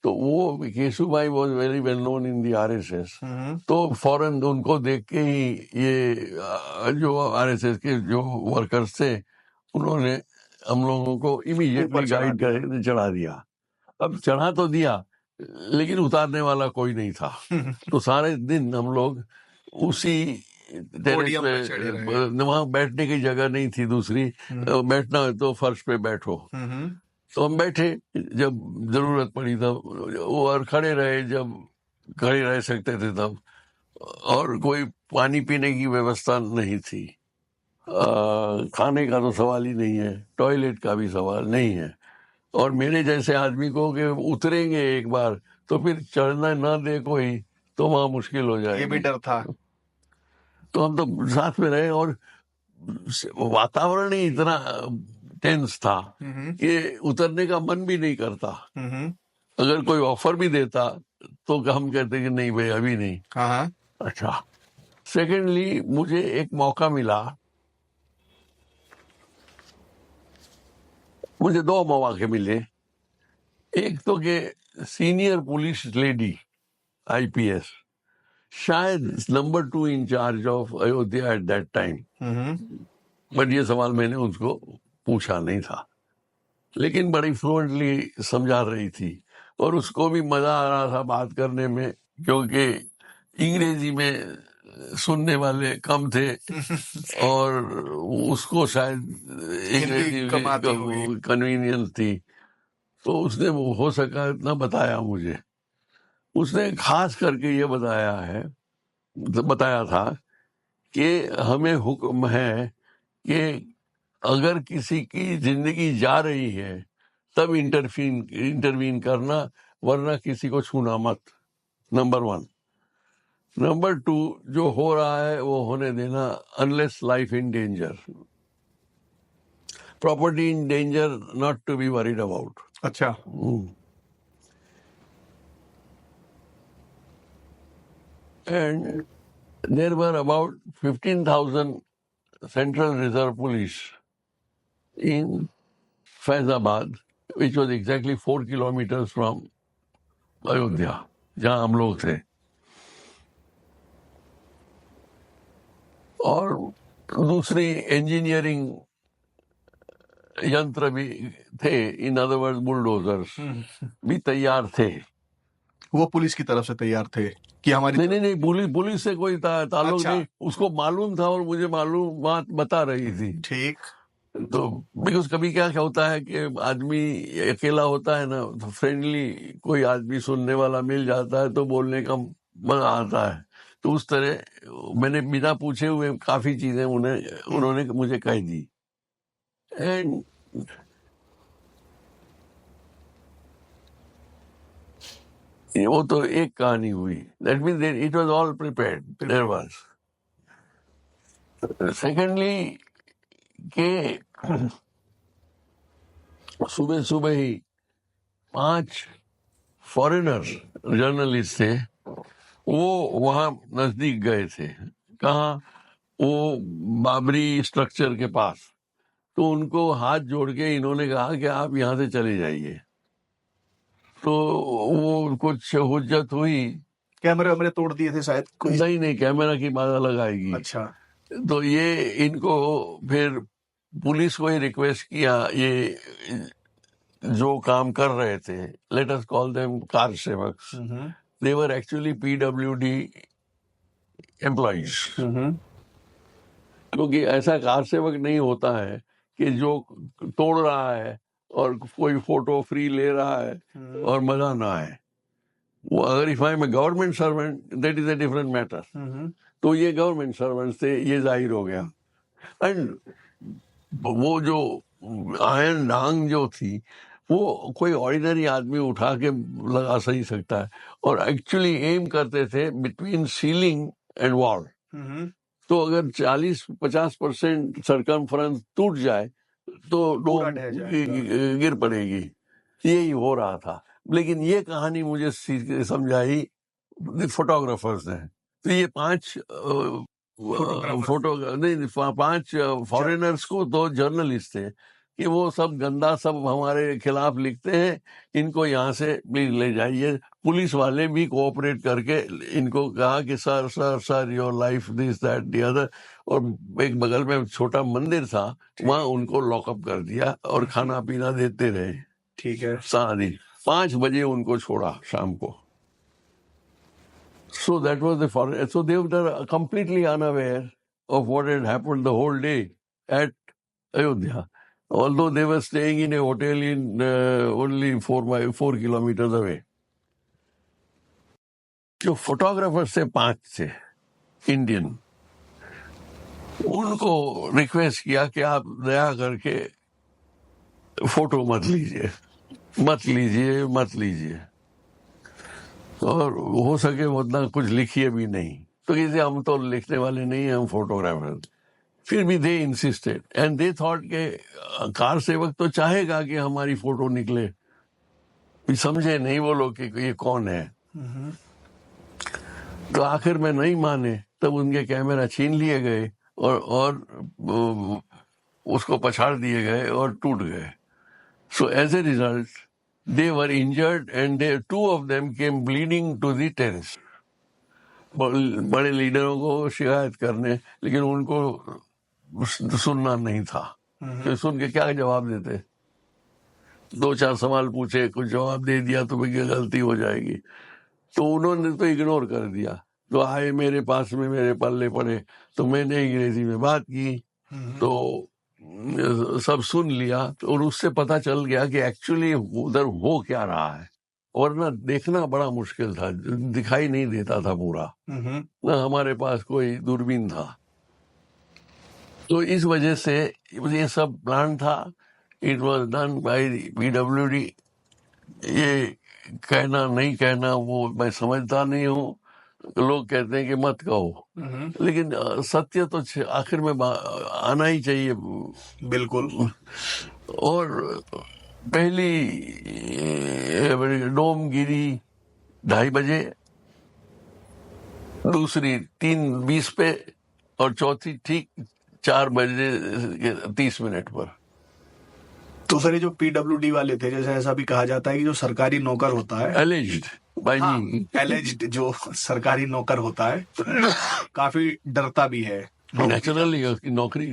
तो वो केशु भाई was very well known in the RSS. तो फौरन उनको देख के ही ये जो आरएसएस के जो वर्कर्स थे, उन्होंने हम लोगों को इमीडिएटली गाइड कर चढ़ा दिया। अब चढ़ा तो दिया, लेकिन उतारने वाला कोई नहीं था। तो सारे दिन हम लोग उसी टेरेस पे, वहां बैठने की जगह नहीं थी दूसरी, बैठना है तो फर्श पे बैठो। तो हम बैठे जब जरूरत पड़ी तब, और खड़े रहे जब खड़े रह सकते थे तब, और कोई पानी पीने की व्यवस्था नहीं थी, खाने का तो सवाल ही नहीं है, टॉयलेट का भी सवाल नहीं है। और मेरे जैसे आदमी को कि उतरेंगे एक बार तो फिर चढ़ना ना दे कोई, तो वहां मुश्किल हो जाएगी, ये भी डर था। तो हम तो साथ में रहे, और वातावरण ही इतना टेंस था कि उतरने का मन भी नहीं करता। अगर कोई ऑफर भी देता तो हम कहते कि नहीं भाई अभी नहीं। हाँ। अच्छा, सेकेंडली मुझे एक मौका मिला, मुझे 2 मौके मिले। एक तो कि सीनियर पुलिस लेडी आईपीएस, शायद number 2 in charge of Ayodhya at that time, but ये सवाल मैंने उसको पूछा नहीं था, लेकिन बड़ी फ्लुएंटली समझा रही थी, और उसको भी मजा आ रहा था बात करने में, क्योंकि अंग्रेजी में सुनने वाले कम थे और उसको शायद अंग्रेजी कन्वीनियंस थी। तो उसने वो हो सका इतना बताया मुझे। उसने खास करके ये बताया था कि हमें हुक्म है कि अगर किसी की जिंदगी जा रही है तब इंटरवीन करना, वरना किसी को छूना मत, नंबर 1। नंबर 2, जो हो रहा है वो होने देना, unless life in danger, property in danger, not to be worried about. अच्छा। And there were about 15,000 Central Reserve Police in Faizabad, which was exactly 4 kilometers from Ayodhya, जहां हम लोग थे. और दूसरी इंजीनियरिंग यंत्र भी थे, इन अदर वर्ड्स बुलडोजर्स भी तैयार थे. वो पुलिस की तरफ से तैयार थे कि हमारी नहीं, पुलिस से कोई ताल्लुक अच्छा। नहीं. उसको मालूम था और मुझे मालूम बात बता रही थी. ठीक। तो बिकॉज कभी क्या होता है कि आदमी अकेला होता है ना, तो फ्रेंडली कोई आदमी सुनने वाला मिल जाता है तो बोलने का मजा आता है. तो उस तरह मैंने बिना पूछे हुए काफी चीजें उन्होंने मुझे कह दी. एंड वो तो एक कहानी हुई. That means it was all prepared. There was. Secondly के सुबह सुबह ही 5 फॉरेनर्स जर्नलिस्ट थे, वो वहां नजदीक गए थे. कहाँ? वो बाबरी स्ट्रक्चर के पास. तो उनको हाथ जोड़ के इन्होंने कहा कि आप यहाँ से चले जाइए. तो वो कुछ हुज्जत हुई. कैमरे वैमरे तोड़ दिए थे शायद कोई? नहीं, कैमरा की बाधा लगाएगी. अच्छा। तो ये इनको फिर पुलिस को ही रिक्वेस्ट किया, ये जो काम कर रहे थे, let us call them car सेवक, दे वर एक्चुअली पीडब्ल्यूडी एम्प्लॉइज. क्योंकि ऐसा कार सेवक नहीं होता है कि जो तोड़ रहा है और कोई फोटो फ्री ले रहा है और मजा ना आए. वो अगर if I am a government servant that is a different matter. तो ये गवर्नमेंट सर्वेंट थे, ये जाहिर हो गया. एंड वो जो आयरन डांग जो थी, वो कोई ऑर्डिनरी आदमी उठा के लगा सही सकता है. और एक्चुअली एम करते थे बिटवीन सीलिंग एंड वॉल. तो अगर 40-50% सरकमफ्रेंस टूट जाए तो डोम गिर पड़ेगी. यही हो रहा था. लेकिन ये कहानी मुझे समझाई फोटोग्राफर्स ने. तो ये 5 फॉरेनर्स को तो जर्नलिस्ट थे कि वो सब गंदा सब हमारे खिलाफ लिखते हैं, इनको यहाँ से प्लीज ले जाइए. पुलिस वाले भी कोऑपरेट करके इनको कहा कि sir your life this that the other. और एक बगल में छोटा मंदिर था, वहां उनको लॉकअप कर दिया और खाना पीना देते रहे. ठीक है. 5 बजे उनको छोड़ा शाम को. So that was the foreign. So they were completely unaware of what had happened the whole day at Ayodhya, although they were staying in a hotel in only 4 kilometers away. जो फोटोग्राफर्स से 5 थे Indian, उनको request किया कि आप दया करके photo मत लीजिए. और हो सके उतना कुछ लिखिए भी नहीं. तो किसी हम तो लिखने वाले नहीं हैं, हम फोटोग्राफर. फिर भी दे इंसिस्टेड एंड दे थॉट के कार सेवक तो चाहेगा कि हमारी फोटो निकले. समझे नहीं वो लोग कि ये कौन है. तो आखिर में नहीं माने, तब उनके कैमरा छीन लिए गए और उसको पछाड़ दिए गए और टूट गए. So as a result they were injured and 2 of them came bleeding to the terrace. बड़े लीडरों को शिकायत करने, लेकिन उनको सुनना नहीं था. तो सुन के क्या जवाब देते? 2-4 सवाल पूछे, कुछ जवाब दे दिया तो गलती हो जाएगी. तो उन्होंने तो इग्नोर कर दिया. तो आए मेरे पास में, मेरे पल्ले पड़े, तो मैंने अंग्रेजी में बात की. तो सब सुन लिया और उससे पता चल गया कि एक्चुअली उधर हो क्या रहा है. और ना देखना बड़ा मुश्किल था, दिखाई नहीं देता था पूरा, ना हमारे पास कोई दूरबीन था. तो इस वजह से ये सब प्लान था. It was done by PWD. ये कहना नहीं कहना वो मैं समझता नहीं हूँ. लोग कहते हैं कि मत कहो, लेकिन सत्य तो आखिर में आना ही चाहिए. बिल्कुल. और पहली डोम गिरी 2:30 बजे दूसरी 3:20 पे और चौथी ठीक 4:30 पर। तो सर ये जो पीडब्ल्यूडी वाले थे, जैसे ऐसा भी कहा जाता है कि जो सरकारी नौकर होता है, एलिज्ड बाय मी, एलिज्ड जो सरकारी नौकर होता है काफी डरता भी है। नेचुरली उसकी नौकरी।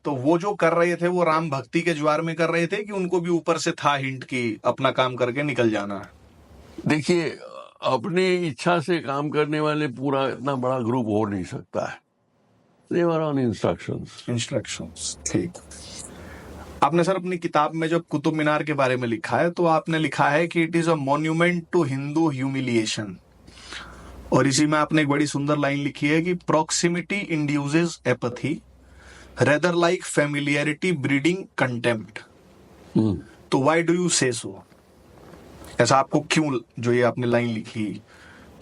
तो वो जो कर रहे थे वो राम भक्ति के ज्वार में कर रहे थे कि उनको भी ऊपर से था हिंट कि अपना काम करके निकल जाना है? देखिए, अपनी इच्छा से काम करने वाले पूरा इतना बड़ा ग्रुप हो नहीं सकता है। They were on instructions. ठीक। आपने सर अपनी किताब में जब कुतुब मीनार के बारे में लिखा है तो आपने लिखा है कि it is a monument to Hindu humiliation, और इसी में आपने एक बड़ी सुंदर लाइन लिखी है कि proximity induces apathy rather like familiarity breeding contempt. तो व्हाई डू यू से सो? ऐसा आपको क्यों, जो ये आपने लाइन लिखी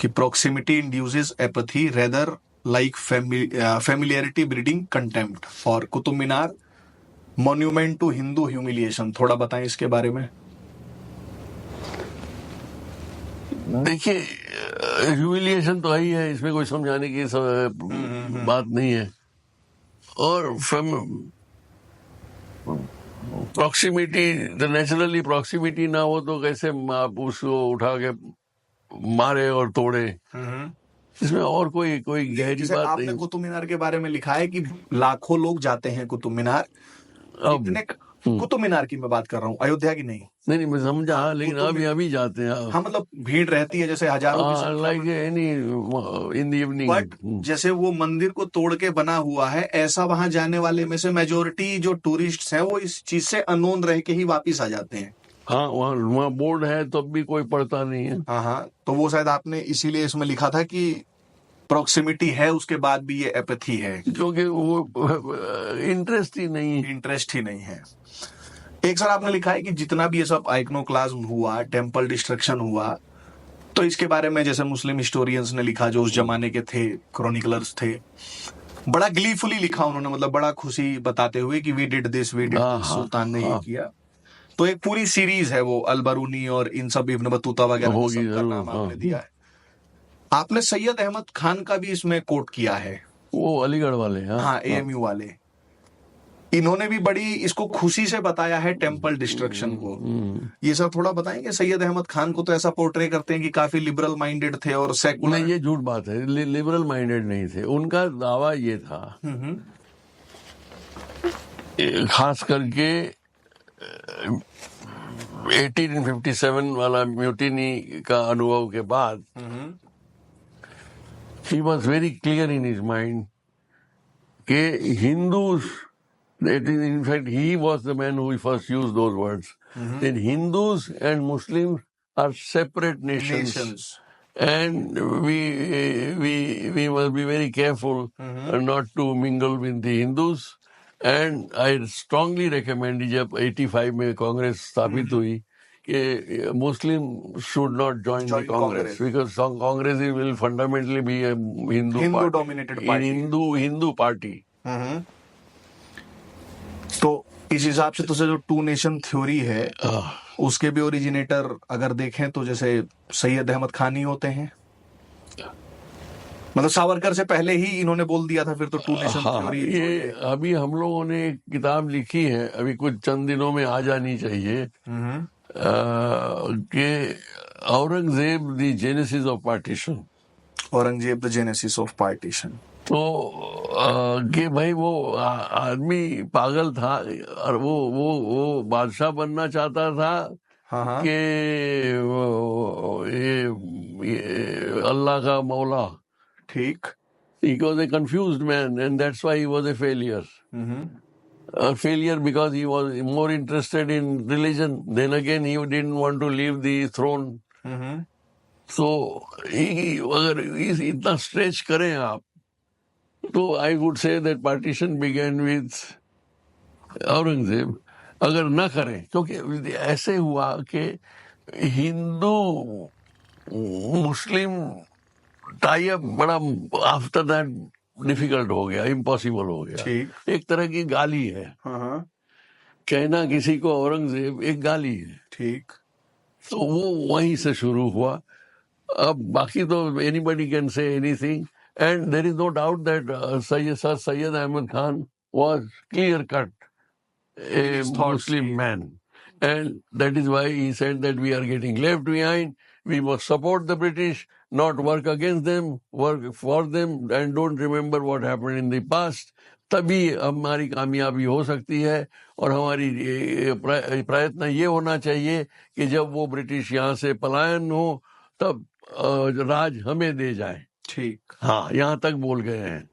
कि proximity induces apathy rather like familiarity breeding contempt for Qutub Minar monument to Hindu humiliation, थोड़ा बताएं इसके बारे में। देखिए, ह्यूमिलिएशन तो ही है, इसमें कोई समझाने की बात नहीं है। और प्रॉक्सिमिटी, तो नेचुरली प्रॉक्सिमिटी ना हो तो कैसे आप उसको उठा के मारे और तोड़े, इसमें और कोई गहरी बात आपने नहीं। कुतुब मीनार के बारे में लिखा है कि लाखों लोग जाते हैं कुतुब मीनार। कुतुब मीनार की मैं बात कर रहा हूँ, अयोध्या की नहीं। नहीं, मैं समझा, लेकिन अभी जाते हैं। हाँ, मतलब भीड़ रहती है जैसे हजारों की, like any in the evening. But जैसे वो मंदिर को तोड़ के बना हुआ है, ऐसा वहां जाने वाले में से मेजोरिटी जो टूरिस्ट हैं वो इस चीज से अनोन रह के ही वापिस आ जाते हैं। हाँ, वहाँ बोर्ड है तब भी कोई पढ़ता नहीं है। हाँ, तो वो शायद आपने इसीलिए इसमें लिखा था कि प्रॉक्सिमिटी है, उसके बाद भी ये एपैथी है, क्योंकि वो इंटरेस्ट ही नहीं है। एक सर आपने लिखा है कि जितना भी ये सब आइकनोक्लाज्म हुआ, टेम्पल डिस्ट्रक्शन हुआ, तो इसके बारे में जैसे मुस्लिम हिस्टोरियंस ने लिखा, जो उस जमाने के थे, क्रॉनिकलर्स थे, बड़ा ग्लीफुली लिखा उन्होंने, मतलब बड़ा खुशी बताते हुए कि वी डिड दिस, सुल्तान ने ये किया। तो एक पूरी सीरीज है वो, अलबरूनी और इन सब, इब्न बतूता वगैरह सबका नाम आपने दिया है। आपने सैयद अहमद खान का भी इसमें कोट किया है, वो अलीगढ़ वाले। हाँ, AMU वाले। इन्होंने भी बड़ी इसको खुशी से बताया है टेम्पल डिस्ट्रक्शन को। ये सब थोड़ा बताएंगे? सैयद अहमद खान को तो ऐसा पोर्ट्रे करते हैं कि काफी लिबरल माइंडेड थे और सेकुलर। नहीं, ये झूठ बात है, लिबरल माइंडेड नहीं थे। उनका दावा ये था, खास करके 1857 वाला म्यूटिनी का अनुभव के बाद, he was very clear in his mind कि Hindus, in fact he was the man who first used those words, that Hindus and Muslims are separate nations. And we must be very careful not to mingle with the Hindus. And I strongly recommend, जब 85 में कांग्रेस स्थापित हुई, कि Muslim should not join the Congress, because Congress will fundamentally be a Hindu dominated party, Hindu party. तो इस हिसाब से तो जो टू नेशन थ्योरी है, उसके भी ओरिजिनेटर अगर देखें तो जैसे सैयद अहमद खान ही होते हैं। मतलब सावरकर से पहले ही इन्होंने बोल दिया था फिर तो टू नेशन थ्योरी। ये अभी हम लोगों ने एक किताब लिखी है, अभी कुछ चंद दिनों में आ जानी चाहिए, कि Aurangzeb the genesis of partition. Aurangzeb the genesis of partition. तो कि भाई वो आदमी पागल था और वो बादशाह बनना चाहता था, कि ये अल्लाह का मौला। ठीक। He was a confused man, and that's why he was a failure. A failure because he was more interested in religion. Then again, he didn't want to leave the throne. So, अगर इतना stretch करें आप, तो I would say that partition began with Aurangzeb. अगर न करें, क्योंकि ऐसे हुआ कि हिंदू मुस्लिम टाई अप बड़ा आफ्टर दैट डिफिकल्ट हो गया, इम्पॉसिबल हो गया। एक तरह की गाली है, कहना किसी को औरंगजेब एक गाली है। ठीक। तो वो वहीं से शुरू हुआ। अब बाकी तो anybody can say anything, And there is no doubt that Sir Syed Ahmed Khan was clear-cut a His thoughts, Muslim man. And that is why he said that we are getting left behind. We must support the British, not work against them, work for them, and don't remember what happened in the past. तभी हमारी कामयाबी हो सकती है और हमारी प्रयत्न ये होना चाहिए कि जब वो ब्रिटिश यहाँ से पलायन हो तब राज हमें दे जाए. ठीक. हाँ, यहाँ तक बोल गए हैं.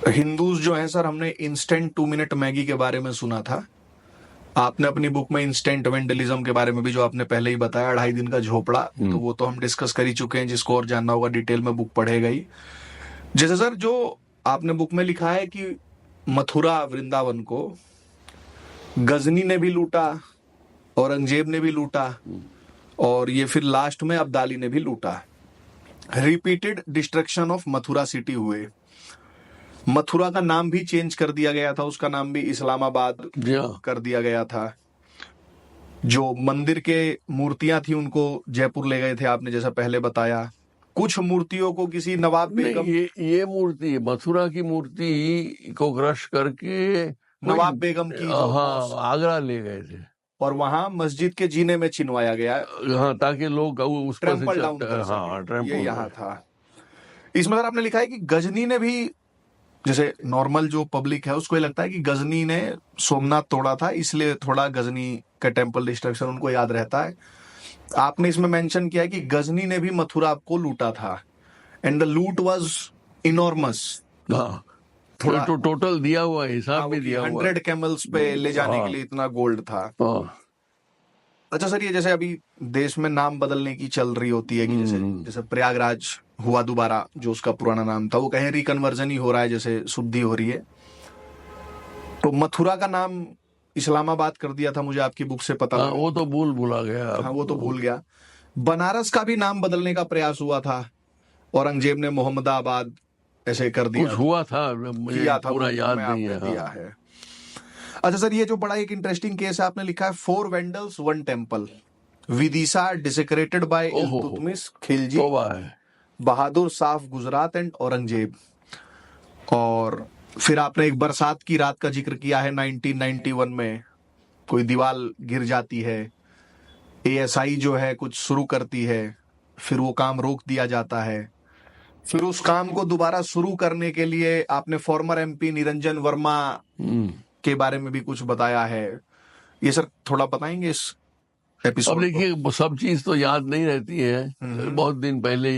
हिंदूज जो हैं सर, हमने इंस्टेंट 2 मिनट मैगी के बारे में सुना था. आपने अपनी बुक में इंस्टेंट वेंडलिज्म के बारे में भी, जो आपने पहले ही बताया, 2.5 दिन का झोपड़ा, तो वो तो हम डिस्कस कर ही चुके हैं. जिसको और जानना होगा डिटेल में बुक पढ़ेगा ही. जैसे सर जो आपने बुक में लिखा है कि मथुरा वृंदावन को गजनी ने भी लूटा, औरंगजेब ने भी लूटा, और ये फिर लास्ट में अब्दाली ने भी लूटा. Repeated destruction of Mathura city हुए. मथुरा का नाम भी चेंज कर दिया गया था, उसका नाम भी इस्लामाबाद कर दिया गया था. जो मंदिर के मूर्तियां थी उनको जयपुर ले गए थे, आपने जैसा पहले बताया. कुछ मूर्तियों को किसी नवाब बेगम, ये मूर्ति, मथुरा की मूर्ति को क्रश करके नवाब बेगम की, हाँ, आगरा ले गए थे और वहां मस्जिद के जीने में चिनवाया गया. हाँ, ताकि लोग उस पर ट्रैम्पल डाउन कर सकें. ये यहाँ था. इसमें सर आपने लिखा है कि गजनी ने भी, जैसे नॉर्मल जो पब्लिक है उसको ये लगता है कि गजनी ने सोमनाथ तोड़ा था, इसलिए थोड़ा गजनी का टेम्पल डिस्ट्रक्शन उनको याद रहता है. आपने इसमें मेंशन किया है कि गजनी ने भी मथुरा को लूटा था, एंड द लूट वाज इनॉर्मस. हाँ, थोड़ा तो टोटल दिया हुआ है, हिसाब भी दिया हुआ है. 100 कैमल्स पे ले जाने के लिए इतना गोल्ड था. अच्छा सर, ये जैसे अभी देश में नाम बदलने की चल रही होती है कि जैसे प्रयागराज हुआ दोबारा, जो उसका पुराना नाम था, वो कहीं रिकन्वर्जन ही हो रहा है, जैसे शुद्धि हो रही है. तो मथुरा का नाम इस्लामाबाद कर दिया था, मुझे आपकी बुक से पता. वो तो भूला गया. हाँ, वो तो भूल गया. बनारस का भी नाम बदलने का प्रयास हुआ था, औरंगजेब ने मोहम्मदाबाद ऐसे कर दिया. कुछ हुआ था, मुझे पूरा याद नहीं है. दिया है. अच्छा सर, ये जो बड़ा एक इंटरेस्टिंग केस है, आपने लिखा है 4 वेंडल्स 1 टेम्पल. विदिशा डिसेक्रेटेड बाय इल्तुतमिश खिलजी, बहादुर साफ गुजरात एंड औरंगजेब. और फिर आपने एक बरसात की रात का जिक्र किया है 1991 में. कोई दीवार गिर जाती है, ASI जो है कुछ शुरू करती है, फिर वो काम रोक दिया जाता है. फिर उस काम को दोबारा शुरू करने के लिए आपने फॉर्मर MP निरंजन वर्मा के बारे में भी कुछ बताया है. ये सर थोड़ा बताएंगे इस एपिसोड? अब देखिए, सब चीज तो याद नहीं रहती है. बहुत दिन पहले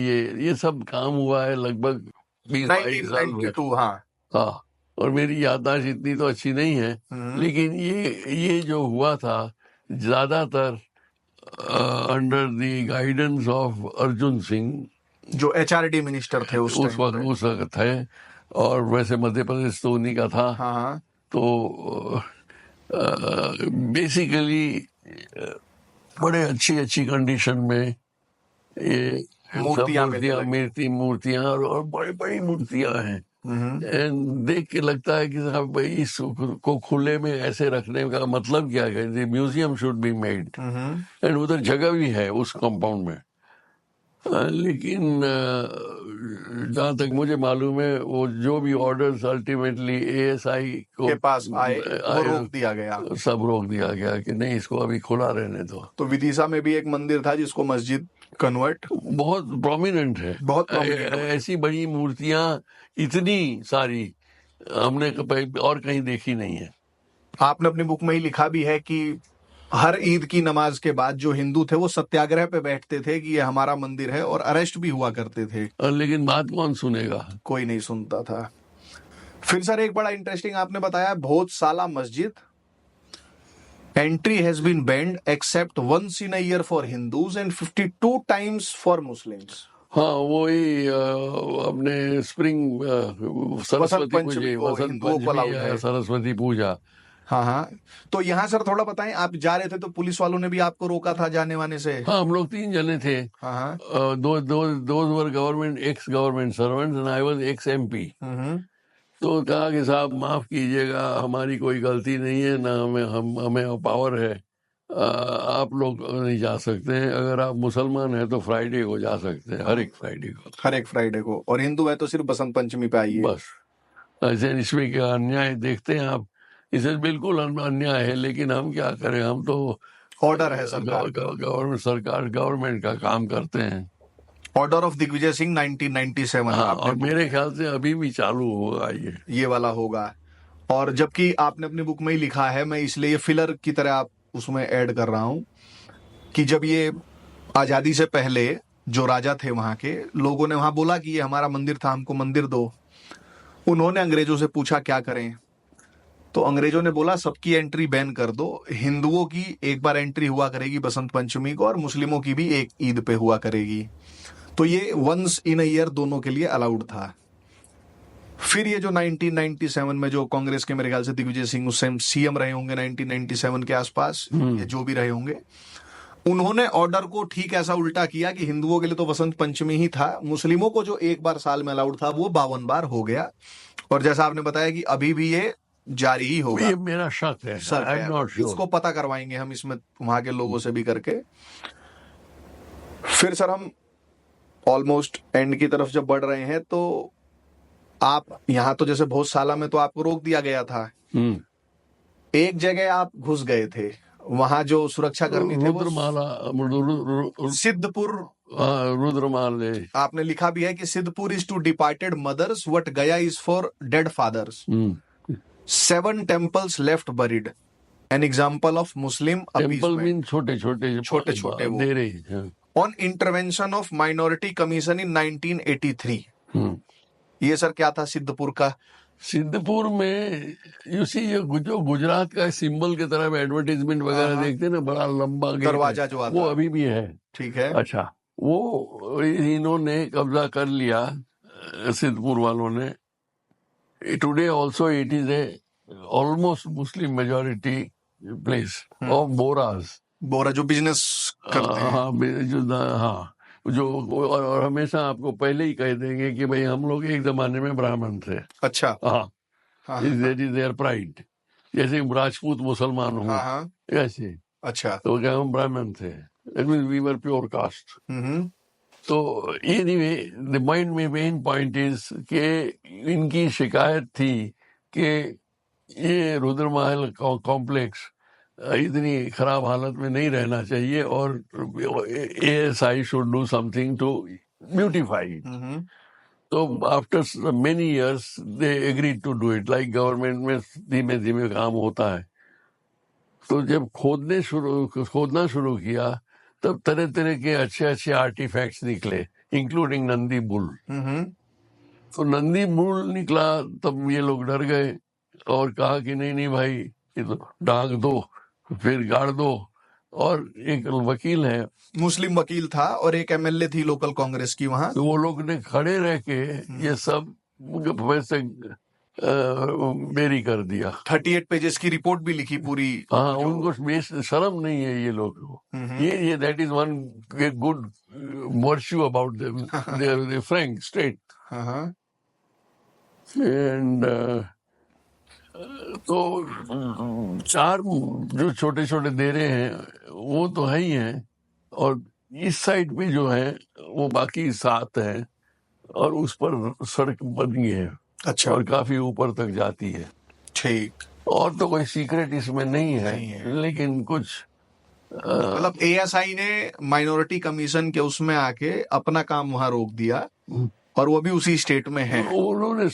ये सब काम हुआ है, लगभग 20-22 साल. 1992. हाँ, और मेरी याददाश्त इतनी तो अच्छी नहीं है. लेकिन ये जो हुआ था ज्यादातर under the guidance of Arjun Singh, जो HRD मिनिस्टर थे उस वक्त थे. और वैसे मध्य प्रदेश तो उन्हीं का था. हाँ. तो बेसिकली बड़े अच्छी कंडीशन में ये मूर्तियां और बड़ी मूर्तियां हैं. एंड देख के लगता है कि साहब भाई इसको खुले में ऐसे रखने का मतलब क्या है. Museum should be made. And उधर जगह भी है उस कंपाउंड में. लेकिन जहाँ तक मुझे मालूम है, वो जो भी ऑर्डर्स अल्टीमेटली ASI के पास आए, वो रोक दिया गया. सब रोक दिया गया कि नहीं, इसको अभी खुला रहने दो. तो विदिशा में भी एक मंदिर था जिसको मस्जिद कन्वर्ट, बहुत प्रोमिनेंट है. ऐसी बड़ी मूर्तियां इतनी सारी हमने और कहीं देखी नहीं है. आपने अपनी बुक में ही लिखा भी है कि हर ईद की नमाज के बाद जो हिंदू थे वो सत्याग्रह पे बैठते थे कि ये हमारा मंदिर है, और अरेस्ट भी हुआ करते थे. लेकिन बात कौन सुनेगा? कोई नहीं सुनता था. फिर सर एक बड़ा इंटरेस्टिंग आपने बताया, Bhojshala Masjid, entry has been banned except once in a year for Hindus and 52 times for Muslims. हाँ, वही अपने स्प्रिंग सरस्वती पूजा. हाँ. तो यहाँ सर थोड़ा बताएं, आप जा रहे थे तो पुलिस वालों ने भी आपको रोका था जाने वाने से? हाँ, हम लोग 3 जने थे. Those were ex-government servants and I was ex-MP. तो कहा कि साहब माफ कीजिएगा, हमारी कोई गलती नहीं है, ना हमें पावर है, आप लोग नहीं जा सकते हैं। अगर आप मुसलमान हैं तो फ्राइडे को जा सकते हैं, हर एक फ्राइडे को। हर एक फ्राइडे को, और हिंदू है तो सिर्फ बसंत पंचमी पे आइए। बस ऐसे इसमें क्या अन्याय देखते हैं आप? इसे बिल्कुल अन्याय है, लेकिन हम क्या करें, हम तो ऑर्डर है सरकार गवर्नमेंट का काम करते हैं। ऑर्डर ऑफ दिग्विजय सिंह 1997 हाँ, आपने और मेरे ख्याल से अभी भी चालू होगा ये वाला होगा। और जबकि आपने अपनी बुक में ही लिखा है, मैं इसलिए ये फिलर की तरह आप उसमें ऐड कर रहा हूं, कि जब ये आजादी से पहले जो राजा थे वहां के, लोगों ने वहां बोला कि ये हमारा मंदिर था, हमको मंदिर दो। उन्होंने अंग्रेजों से पूछा क्या करें, तो अंग्रेजों ने बोला सबकी एंट्री बैन कर दो, हिंदुओं की एक बार एंट्री हुआ करेगी बसंत पंचमी को, और मुस्लिमों की भी एक ईद पे हुआ करेगी। तो ये वंस इन अ ईयर दोनों के लिए अलाउड था। फिर ये जो 1997 में जो कांग्रेस के, मेरे ख्याल से दिग्विजय सिंह उस टाइम सीएम रहे होंगे 1997 के आसपास, या जो भी रहे होंगे, उन्होंने ऑर्डर को ठीक ऐसा उल्टा किया कि हिंदुओं के लिए तो बसंत पंचमी ही था, मुस्लिमों को जो एक बार साल में अलाउड था वो 52 बार हो गया। और जैसा आपने बताया कि अभी भी ये जारी ही होगा। ये मेरा शक है, sir I am not sure. इसको पता करवाएंगे हम इसमें वहां के लोगों से भी करके। फिर सर हम ऑलमोस्ट एंड की तरफ जब बढ़ रहे हैं, तो आप यहाँ तो जैसे बहुत साला में तो आपको रोक दिया गया था, एक जगह आप घुस गए थे, वहां जो सुरक्षा कर्मी थे वो रुद्रमाला सिद्धपुर, रुद्रमाले। आपने लिखा भी है कि Siddhpur is to departed mothers what Gaya is for dead fathers, 7 temples left buried, an example of Muslim temple appeasement mean छोटे छोटे वो। डेरे। on intervention of minority commission in 1983। ये सर क्या था सिद्धपुर का? सिद्धपुर में यू सी, जो गुजरात का सिंबल की तरह एडवर्टाइजमेंट वगैरह देखते हैं ना, बड़ा लंबा गेट दरवाजा जो आता वो अभी भी है। ठीक है। अच्छा, वो इन्होंने कब्जा कर लिया सिद्धपुर वालों ने। Today also it is a almost Muslim majority place of Bohras. Bohra जो बिजनेस करते हैं। हाँ, जो और हमेशा आपको पहले ही कह देंगे कि भाई हम लोग एक जमाने में ब्राह्मण थे। अच्छा। हाँ, दैट इज देयर प्राइड। जैसे राजपूत मुसलमान हूँ ऐसे। अच्छा। तो क्या हम ब्राह्मण थे, that means we were pure caste. तो anyway the main point is कि इनकी शिकायत थी कि ये रुद्रमहल कॉम्प्लेक्स इतनी खराब हालत में नहीं रहना चाहिए, और ASI should do something to beautify it. तो after many years they agreed to do it, like government में धीमे धीमे काम होता है। तो जब खोदना शुरू किया तब तरह तरह के अच्छे आर्टिफैक्ट्स निकले, इंक्लूडिंग नंदी बुल। तो नंदी बुल निकला तब ये लोग डर गए और कहा कि नहीं भाई, ये तो डांग दो, फिर गाड़ दो। और एक वकील है, मुस्लिम वकील था, और एक MLA थी लोकल कांग्रेस की वहां, तो वो लोग ने खड़े रह के ये सब वैसे बेरी कर दिया। 38 पेजेस की रिपोर्ट भी लिखी पूरी। हाँ, उनको शर्म नहीं है ये लोग को। ये that is one good virtue about them, they Frank straight. And तो 4 जो छोटे छोटे देरे हैं वो तो है ही हैं, और इस साइड पे जो है वो बाकी 7 हैं, और उस पर सड़क बनी है। अच्छा। और काफी ऊपर तक जाती है। ठीक। और तो कोई सीक्रेट इसमें नहीं है। लेकिन कुछ मतलब ASI ने माइनॉरिटी कमीशन के उसमें आके अपना काम वहां रोक दिया, और वो भी उसी स्टेट में है। उन्होंने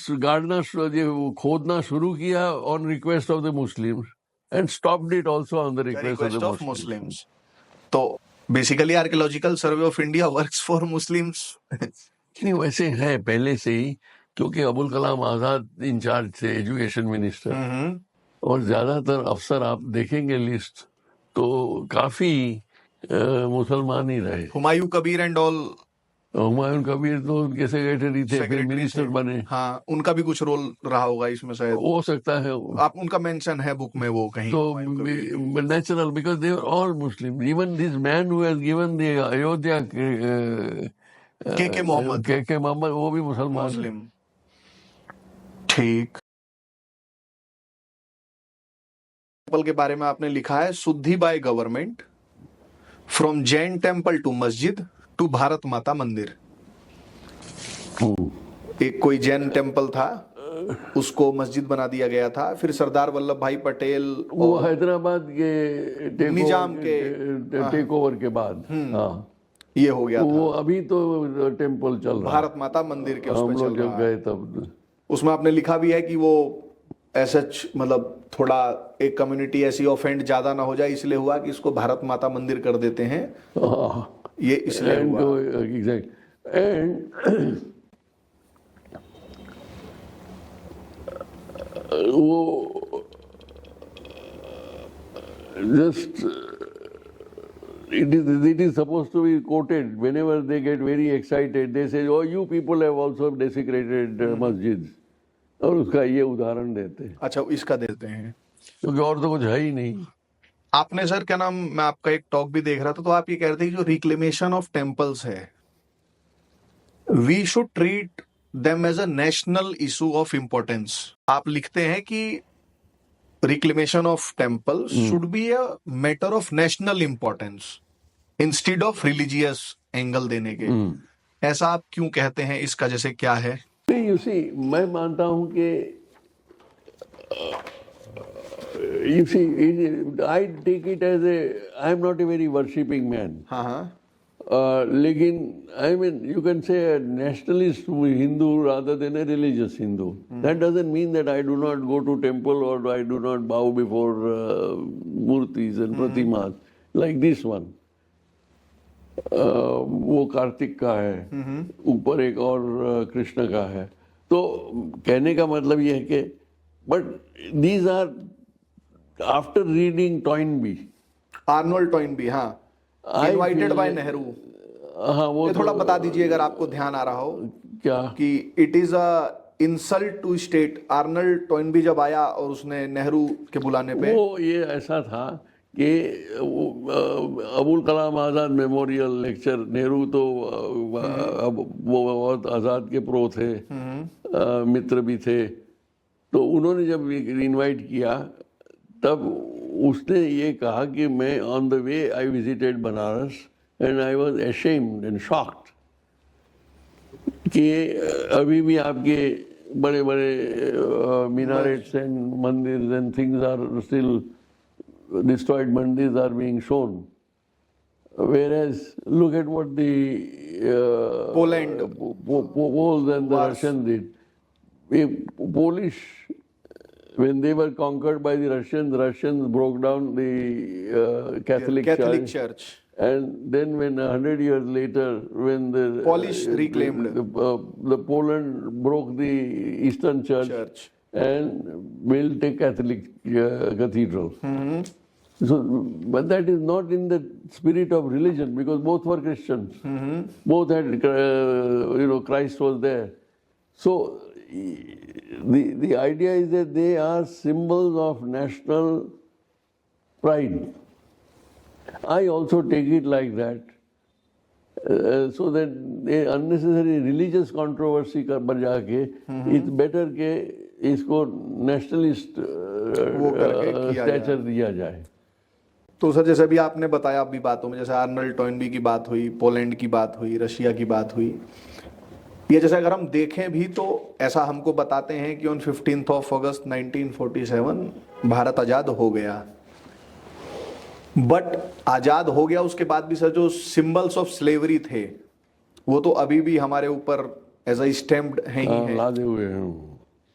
खोदना शुरू किया on request of the Muslims and stopped it also on the request of Muslims. तो basically archaeological survey of India works for Muslims. नहीं, वैसे है पहले से ही, क्योंकि अबुल कलाम आजाद इंचार्ज थे, एजुकेशन मिनिस्टर, और ज्यादातर अफसर आप देखेंगे लिस्ट तो काफी मुसलमान ही रहे। Humayun Kabir and all. हुमायूं कबीर तो उनके सेक्रेटरी थे, फिर मिनिस्टर बने। हाँ, उनका भी कुछ रोल रहा होगा इसमें शायद, हो सकता है। आप उनका मेंशन है बुक में वो कहीं। तो natural, because they are all Muslim. Even this man who has given the Ayodhya, K Mohammed, वो भी मुसलमान। ठीक। टेम्पल के बारे में आपने लिखा है, shuddhi by government from Jain temple to masjid to Bharat Mata mandir. एक कोई जैन टेम्पल था, उसको मस्जिद बना दिया गया था, फिर सरदार वल्लभ भाई पटेल वो हैदराबाद के निजाम के टेक ओवर के बाद, हाँ, ये हो गया वो था। अभी तो टेम्पल चल रहा है, भारत माता मंदिर के हम उसमें लोग चल जब रहा गए है। तब। उसमें आपने लिखा भी है कि वो ऐसा मतलब थोड़ा एक कम्युनिटी ऐसी ऑफेंड ज्यादा ना हो जाए, इसलिए हुआ कि इसको भारत माता मंदिर कर देते हैं, ये इसलिए हुआ। एग्जैक्ट। एंड वो just it is supposed to be quoted whenever they get very excited. They say, "Oh, you people have also desecrated masjids." और उसका ये उदाहरण देते हैं, अच्छा, इसका देते हैं क्योंकि और तो कुछ है ही नहीं। आपने सर क्या नाम, मैं आपका एक टॉक भी देख रहा था, तो आप ये कह रहे थे कि जो रिक्लेमेशन ऑफ टेम्पल्स है, we should treat them as a national issue of importance. आप लिखते हैं कि reclamation of temple should be a matter of national importance instead of religious angle देने के। ऐसा आप क्यों कहते हैं, इसका जैसे क्या है? नहीं, यू सी, मैं मानता हूं कि you see, I take it as I am not a very worshipping man. हाँ हाँ, लेकिन I mean, you can say a nationalist Hindu rather than a religious Hindu. That doesn't mean that I do not go to temple or I do not bow before murtis and pratimas like this one. वो कार्तिक का है, ऊपर एक और कृष्ण का है। तो कहने का मतलब ये है कि but these are after reading Toynbee, Arnold Toynbee, हाँ, इनवाइटेड बाय नेहरू। हाँ, वो ये थोड़ा बता दीजिए अगर आपको ध्यान आ रहा हो, क्या कि it is a insult to state. Arnold Toynbee जब आया और उसने नेहरू के बुलाने पे, वो ये ऐसा था कि अबुल कलाम आज़ाद मेमोरियल लेक्चर, नेहरू तो अब वो बहुत आज़ाद के प्रो थे, मित्र भी थे, तो उन्होंने जब इनवाइट किया तब उसने ये कहा कि मैं on the way I visited Banaras and I was ashamed and shocked कि अभी भी आपके बड़े बड़े minarettes and मंदिर and things are still destroyed, mandirs are being shown, whereas look at what the Poland, Poles and the Russians did. Polish, when they were conquered by the Russians broke down the Catholic Church. And then when 100 years later, when the Polish reclaimed, the Poland broke the Eastern Church and built a Catholic cathedral. So, but that is not in the spirit of religion, because both were Christians. Both had, Christ was there. So the idea is that they are symbols of national pride. I also take it like that, so that a unnecessary religious controversy का बजा के it's better के इसको nationalist stature दिया जाए। तो sir जैसे अभी आपने बताया अभी बातों में, जैसे आर्नल्ड टॉइनबी की बात हुई, पोलैंड की बात हुई, रशिया की बात हुई, ये जैसे अगर हम देखें भी तो ऐसा हमको बताते हैं कि on 15th of August 1947 Bharat आज़ाद हो गया। बट आज़ाद हो गया उसके बाद भी सर जो सिंबल्स ऑफ स्लेवरी थे वो तो अभी भी हमारे ऊपर एज अ स्टैम्प्ड हैं ही हैं, लादे हुए हैं।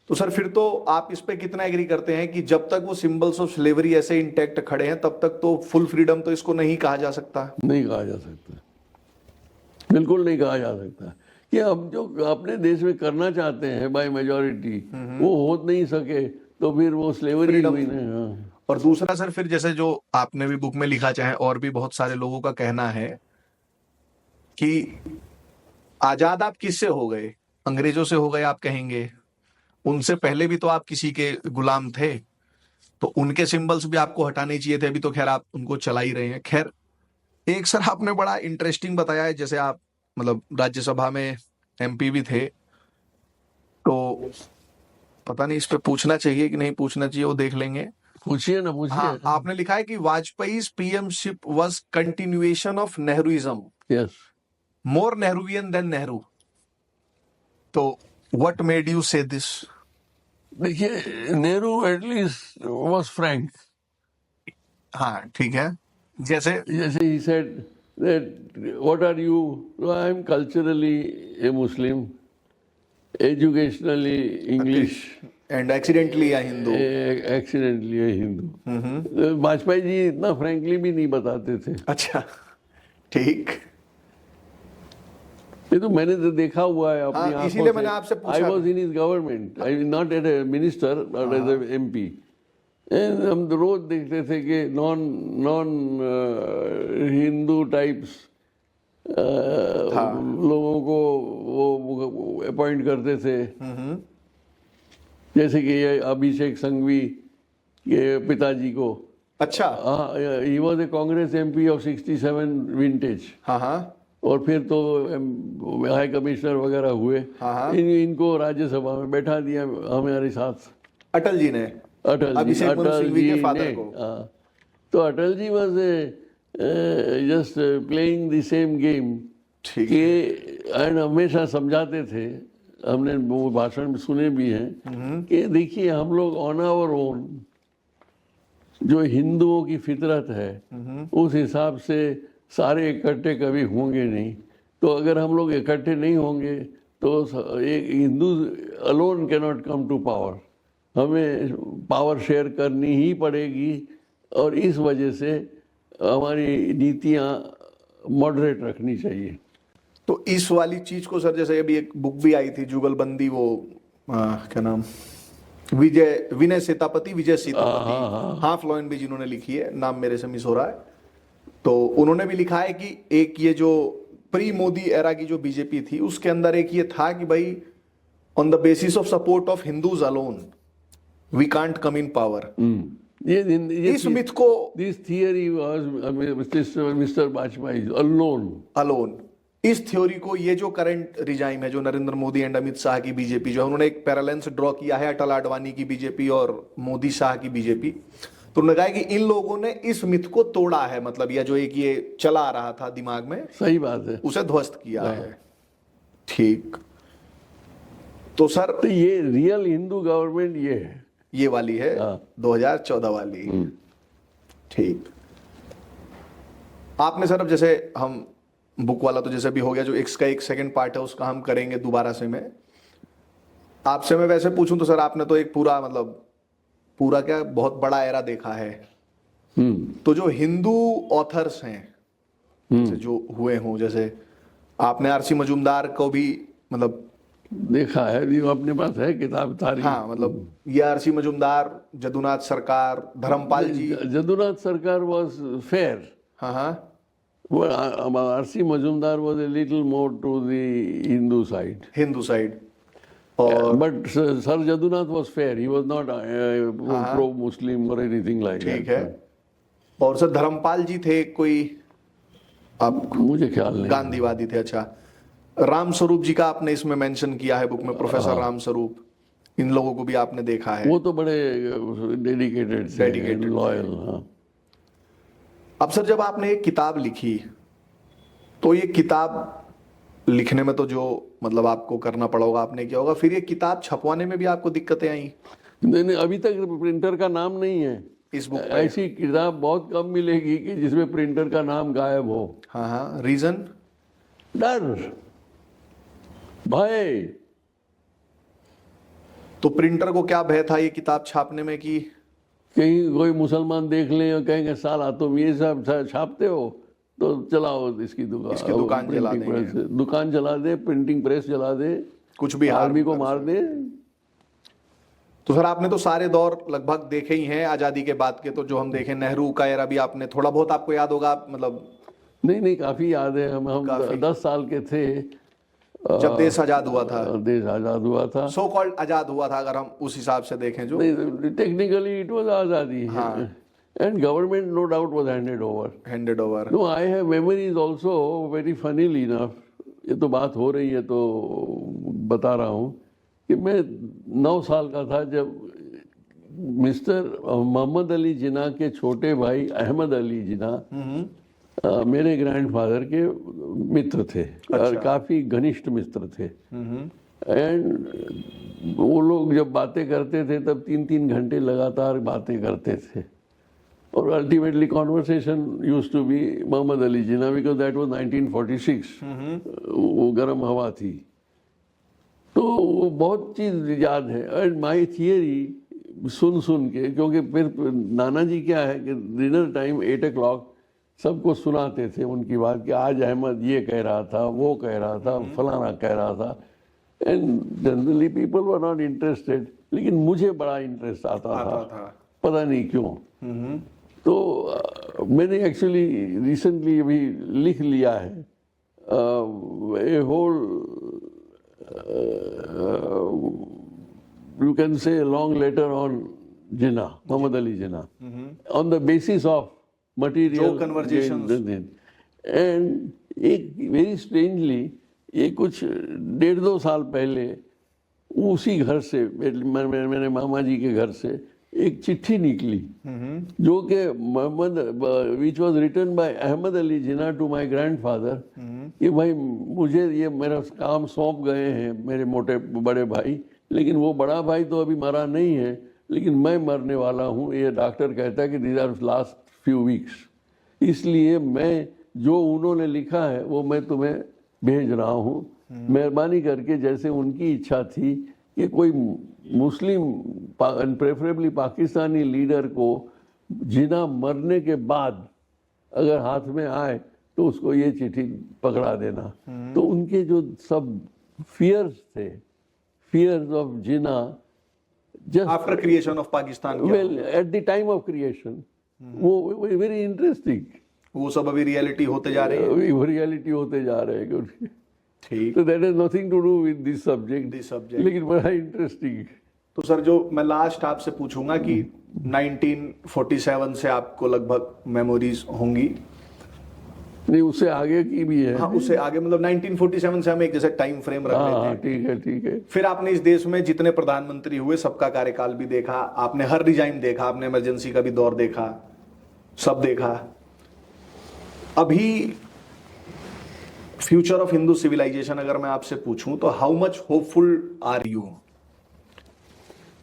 तो सर फिर तो आप इस पे कितना एग्री करते हैं कि जब तक वो सिंबल्स ऑफ स्लेवरी ऐसे इंटैक्ट खड़े हैं तब तक तो फुल फ्रीडम तो इसको नहीं कहा जा सकता? नहीं कहा जा सकता, बिल्कुल नहीं कहा जा सकता कि हम जो अपने देश में करना चाहते हैं बाय मेजॉरिटी वो हो नहीं सके तो फिर वो स्लेवरी हुई ना। और दूसरा सर फिर जैसे जो आपने भी बुक में लिखा, चाहे और भी बहुत सारे लोगों का कहना है कि आजाद आप किससे हो गए? अंग्रेजों से हो गए आप कहेंगे, उनसे पहले भी तो आप किसी के गुलाम थे, तो उनके सिंबल्स भी आपको हटाने चाहिए थे, अभी तो खैर आप उनको चला ही रहे हैं। खैर एक सर आपने बड़ा इंटरेस्टिंग बताया है, जैसे आप मतलब राज्यसभा में MP भी थे, तो पता नहीं इस पे पूछना चाहिए कि नहीं पूछना चाहिए, वो देख लेंगे। पूछिए ना, हाँ, पूछिए। आपने लिखा है कि Vajpayee PMship was continuation of Nehruism, yes, more Nehruvian than Nehru. तो what made you say this? देखिए, नेहरू एटलीस्ट वाज फ्रैंक। हाँ, ठीक है। जैसे जैसे he said that what are you, I am culturally a Muslim, educationally English, and accidentally या हिंदू। Accidentally a Hindu. वाजपेयी जी इतना frankly भी नहीं बताते थे। अच्छा, ठीक। ये तो मैंने तो देखा हुआ है अपनी आंखों से। इसीलिए मैंने आपसे पूछा। I was in his government, I not as a minister but as a MP. हम तो रोज देखते थे कि नॉन हिंदू टाइप्स लोगों को वो अपॉइंट करते थे। जैसे कि ये अभिषेक संघवी के पिताजी को, अच्छा। He was a Congress MP of 67 vintage. हाँ हाँ और फिर तो हाई कमिश्नर वगैरह हुए। हाँ। इनको राज्यसभा में बैठा दिया हमारे साथ अटल जी ने, अभिषेक मनु सिंघवी के फादर को। तो Atal ji was just playing the same game ठीक कि एंड हमेशा समझाते थे, हमने वो भाषण में सुने भी हैं कि देखिए हम लोग ऑन आवर ओन, जो हिंदुओं की फितरत है उस हिसाब से सारे इकट्ठे कभी होंगे नहीं। तो अगर हम लोग इकट्ठे नहीं होंगे तो एक Hindu alone can not come to power, हमें पावर शेयर करनी ही पड़ेगी। और इस वजह से हमारी नीतियाँ मॉडरेट रखनी चाहिए। तो इस वाली चीज को सर, जैसे अभी एक बुक भी आई थी जुगलबंदी, वो क्या नाम, विनय सीतापति, विजय सीतापति, हाफ लॉइन भी जिन्होंने लिखी है, नाम मेरे से मिस हो रहा है। तो उन्होंने भी लिखा है कि एक ये जो प्री मोदी एरा की जो बीजेपी थी उसके अंदर एक ये था कि भाई on the basis of support of Hindus alone we can't come in power. ये इस मिथ को, this theory was mister Vajpayee alone. इस थ्योरी को ये जो करंट रिजाइम है, जो नरेंद्र मोदी एंड अमित शाह की बीजेपी, जो उन्होंने एक पैरेलल्स ड्रॉ किया है अटल आडवाणी की बीजेपी और मोदी शाह की बीजेपी, तो उन्होंने कहा कि इन लोगों ने इस मिथ को तोड़ा है, मतलब या जो एक ये चला आ रहा था दिमाग में, सही बात है, उसे ध्वस्त किया है। ठीक। तो सर, तो ये रियल हिंदू गवर्नमेंट ये है, ये वाली है 2014 वाली। ठीक। आपने सर, अब जैसे हम बुक वाला तो जैसे भी हो गया, जो इसका एक सेकंड पार्ट है उसका हम करेंगे दोबारा से। मैं आपसे मैं वैसे पूछूं तो सर, आपने तो एक पूरा, मतलब पूरा क्या, बहुत बड़ा एरा देखा है। तो जो हिंदू ऑथर्स हैं जो हुए हों, जैसे आपने आरसी मजूमदार को भी मतलब देखा है, ये अपने पास है किताब तारीख। हाँ, मतलब ये आरसी मजूमदार, जदुनाथ सरकार, धर्मपाल जी। जदुनाथ सरकार वाज फेयर। हाँ हाँ। RC Majumdar was a little more to the Hindu side. और but sir Jadunath was fair, he was not pro Muslim or anything like that. ठीक है। और सर धर्मपाल जी थे कोई, आप मुझे ख्याल नहीं, गांधीवादी थे। अच्छा, राम स्वरूप जी का आपने इसमें मेंशन किया है बुक में, प्रोफेसर राम स्वरूप, इन लोगों को भी आपने देखा है। वो तो बड़े डेडिकेटेड लॉयल। हाँ। अब सर, जब आपने एक किताब लिखी, तो ये किताब लिखने में तो जो मतलब आपको करना पड़ा होगा, आपने किया होगा, फिर ये किताब छपवाने में भी आपको दिक्कतें आई? नहीं, अभी तक प्रिंटर का नाम नहीं है इस बुक में। ऐसी किताब बहुत कम मिलेगी कि जिसमें प्रिंटर का नाम गायब हो। हाँ हाँ। रीजन? डर, भय। तो प्रिंटर को क्या भय था ये किताब छापने में कि कहीं कोई मुसलमान देख लें और कहेंगे साला तुम ये सब छापते हो, तो चलाओ इसकी दुकान जला देंगे। दुकान जला दे, प्रिंटिंग प्रेस जला दे, कुछ भी, आर्मी को मार दे। तो सर, आपने तो सारे दौर लगभग देखे ही हैं आजादी के बाद के, तो जो हम देखें नेहरू का एरा भी आपने थोड़ा बहुत, आपको याद होगा, मतलब नहीं काफी याद है। हम 10 साल के थे जब देश आजाद हुआ था। देश आजाद हुआ था, सो कॉल्ड आजाद हुआ था, अगर हम उस हिसाब से देखें। जो टेक्निकली इट वाज आजादी। And government no doubt was handed over. No, I have memories also very funnily enough. ये तो बात हो रही है तो बता रहा हूँ कि मैं 9 साल का था जब मिस्टर मोहम्मद अली जिन्ना के छोटे भाई अहमद अली जिन्ना मेरे ग्रैंडफादर के मित्र थे और काफी घनिष्ठ मित्र थे। एंड वो लोग जब बातें करते थे तब 3-3 घंटे लगातार बातें करते थे और ultimately conversation used to be Mohammad Ali Jinnah because that was 1946। वो गर्म हवा थी तो वो बहुत चीज याद है। एंड माय थियरी सुन के, क्योंकि फिर नाना जी क्या है कि डिनर टाइम 8 o'clock सबको सुनाते थे उनकी बात कि आज अहमद ये कह रहा था, वो कह रहा था, फलाना कह रहा था। And generally people were not interested, लेकिन मुझे बड़ा इंटरेस्ट आता था, पता नहीं क्यों। तो मैंने एक्चुअली रिसेंटली अभी लिख लिया है ए whole you can say a long letter on Jinnah, Muhammad Ali Jinnah, on the basis of material conversations. And एक very strangely ये कुछ 1.5-2 साल पहले उसी घर से मेरे मामा जी के घर से एक चिट्ठी निकली जो कि which was written by Ahmad Ali Jinnah to my grandfather कि भाई मुझे ये मेरा काम सौंप गए हैं मेरे मोटे बड़े भाई, लेकिन वो बड़ा भाई तो अभी मरा नहीं है, लेकिन मैं मरने वाला हूँ, ये डॉक्टर कहता है कि these are last few weeks, इसलिए मैं जो उन्होंने लिखा है वो मैं तुम्हें भेज रहा हूँ। मेहरबानी करके जैसे उनकी इच्छा थी कि कोई मुस्लिम प्रेफरेबली पाकिस्तानी लीडर को जिन्ना मरने के बाद अगर हाथ में आए तो उसको ये चिट्ठी पकड़ा देना। तो उनके जो सब फियर्स थे, fears of Jinnah just after creation of Pakistan, well at the time of creation, वो वेरी इंटरेस्टिंग, वो सब अभी रियलिटी होते जा रहे हैं, वो रियलिटी होते जा रहे हैं। ठीक, तो that is nothing to do with this subject, लेकिन बड़ा इंटरेस्टिंग। तो सर जो मैं लास्ट आपसे पूछूंगा कि 1947 से आपको लगभग मेमोरीज होंगी, नहीं उससे आगे की भी है। हाँ उससे आगे, मतलब 1947 से हम एक जैसे टाइम फ्रेम रख लेते हैं। ठीक है ठीक है। फिर आपने इस देश में जितने प्रधानमंत्री हुए सबका कार्यकाल भी देखा, आपने हर रिजाइम देखा, आपने इमरजेंसी का भी दौर देखा, सब देखा। अभी फ्यूचर ऑफ हिंदू सिविलाइजेशन अगर मैं आपसे पूछूं तो how much hopeful are you?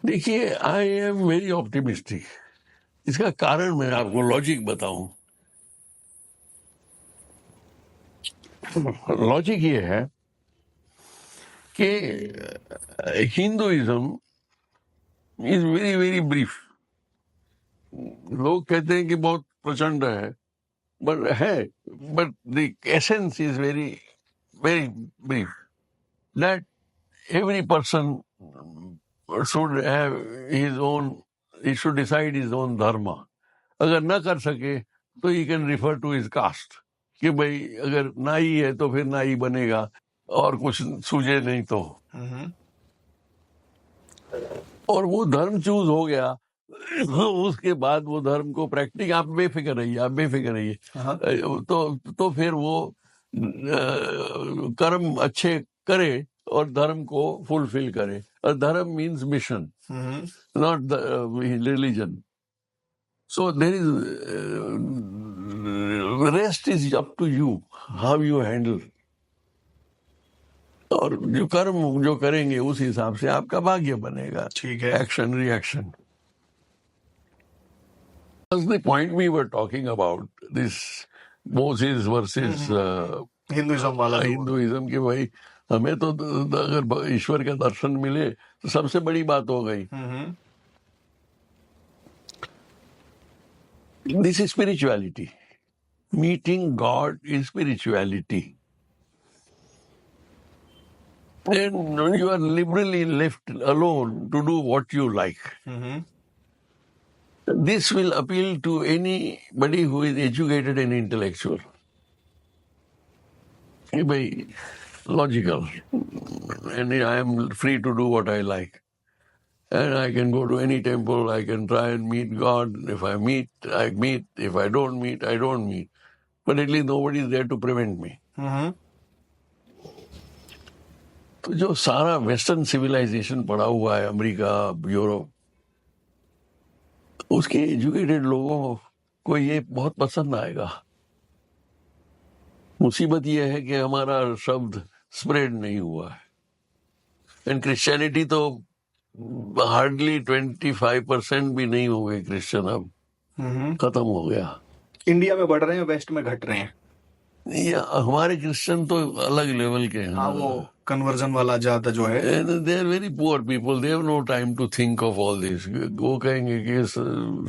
देखिए आई एम वेरी ऑप्टिमिस्टिक। इसका कारण मैं आपको लॉजिक बताऊं। लॉजिक ये है कि Hinduism is very very brief. लोग कहते हैं कि बहुत प्रचंड है, but the essence is very very brief, that every person should have his own, he should decide his own dharma. अगर ना कर सके तो he can refer to his caste कि भाई अगर नाई है तो फिर नाई बनेगा और कुछ सूझे नहीं तो। और वो धर्म चूज हो गया उसके बाद वो धर्म को प्रैक्टिस, आप बेफिक्र रहिए तो फिर वो कर्म अच्छे करे और धर्म को फुलफिल करे। और dharma means mission, not religion. So there is rest is up to you, how you handle. और जो कर्म जो करेंगे उस हिसाब से आपका भाग्य बनेगा। ठीक है। Action reaction. The point we were talking about, this Moses versus Hinduism वाला, हिंदुइज्म की भाई हमें तो अगर ईश्वर का दर्शन मिले तो सबसे बड़ी बात हो गई। This is spirituality, meeting God is spirituality, and you are liberally left alone to do what you like. This will appeal to anybody who is educated and intellectual. By logical, and I am free to do what I like, and I can go to any temple. I can try and meet God. If I meet, I meet. If I don't meet, I don't meet. But at least nobody is there to prevent me. तो जो सारा western civilization पड़ा हुआ है, America, Europe, उसके educated लोगों को ये बहुत पसंद आएगा। मुसीबत यह है कि हमारा शब्द स्प्रेड नहीं हुआ है। एंड क्रिश्चियनिटी तो हार्डली 25% भी नहीं हो गए क्रिश्चियन, अब खत्म हो गया। इंडिया में बढ़ रहे हैं, वेस्ट में घट रहे हैं। ये हमारे क्रिश्चियन तो अलग लेवल के हैं। हाँ, वो कन्वर्जन वाला ज्यादा जो है। They are very poor people, they have no time to think of all this. वो कहेंगे कि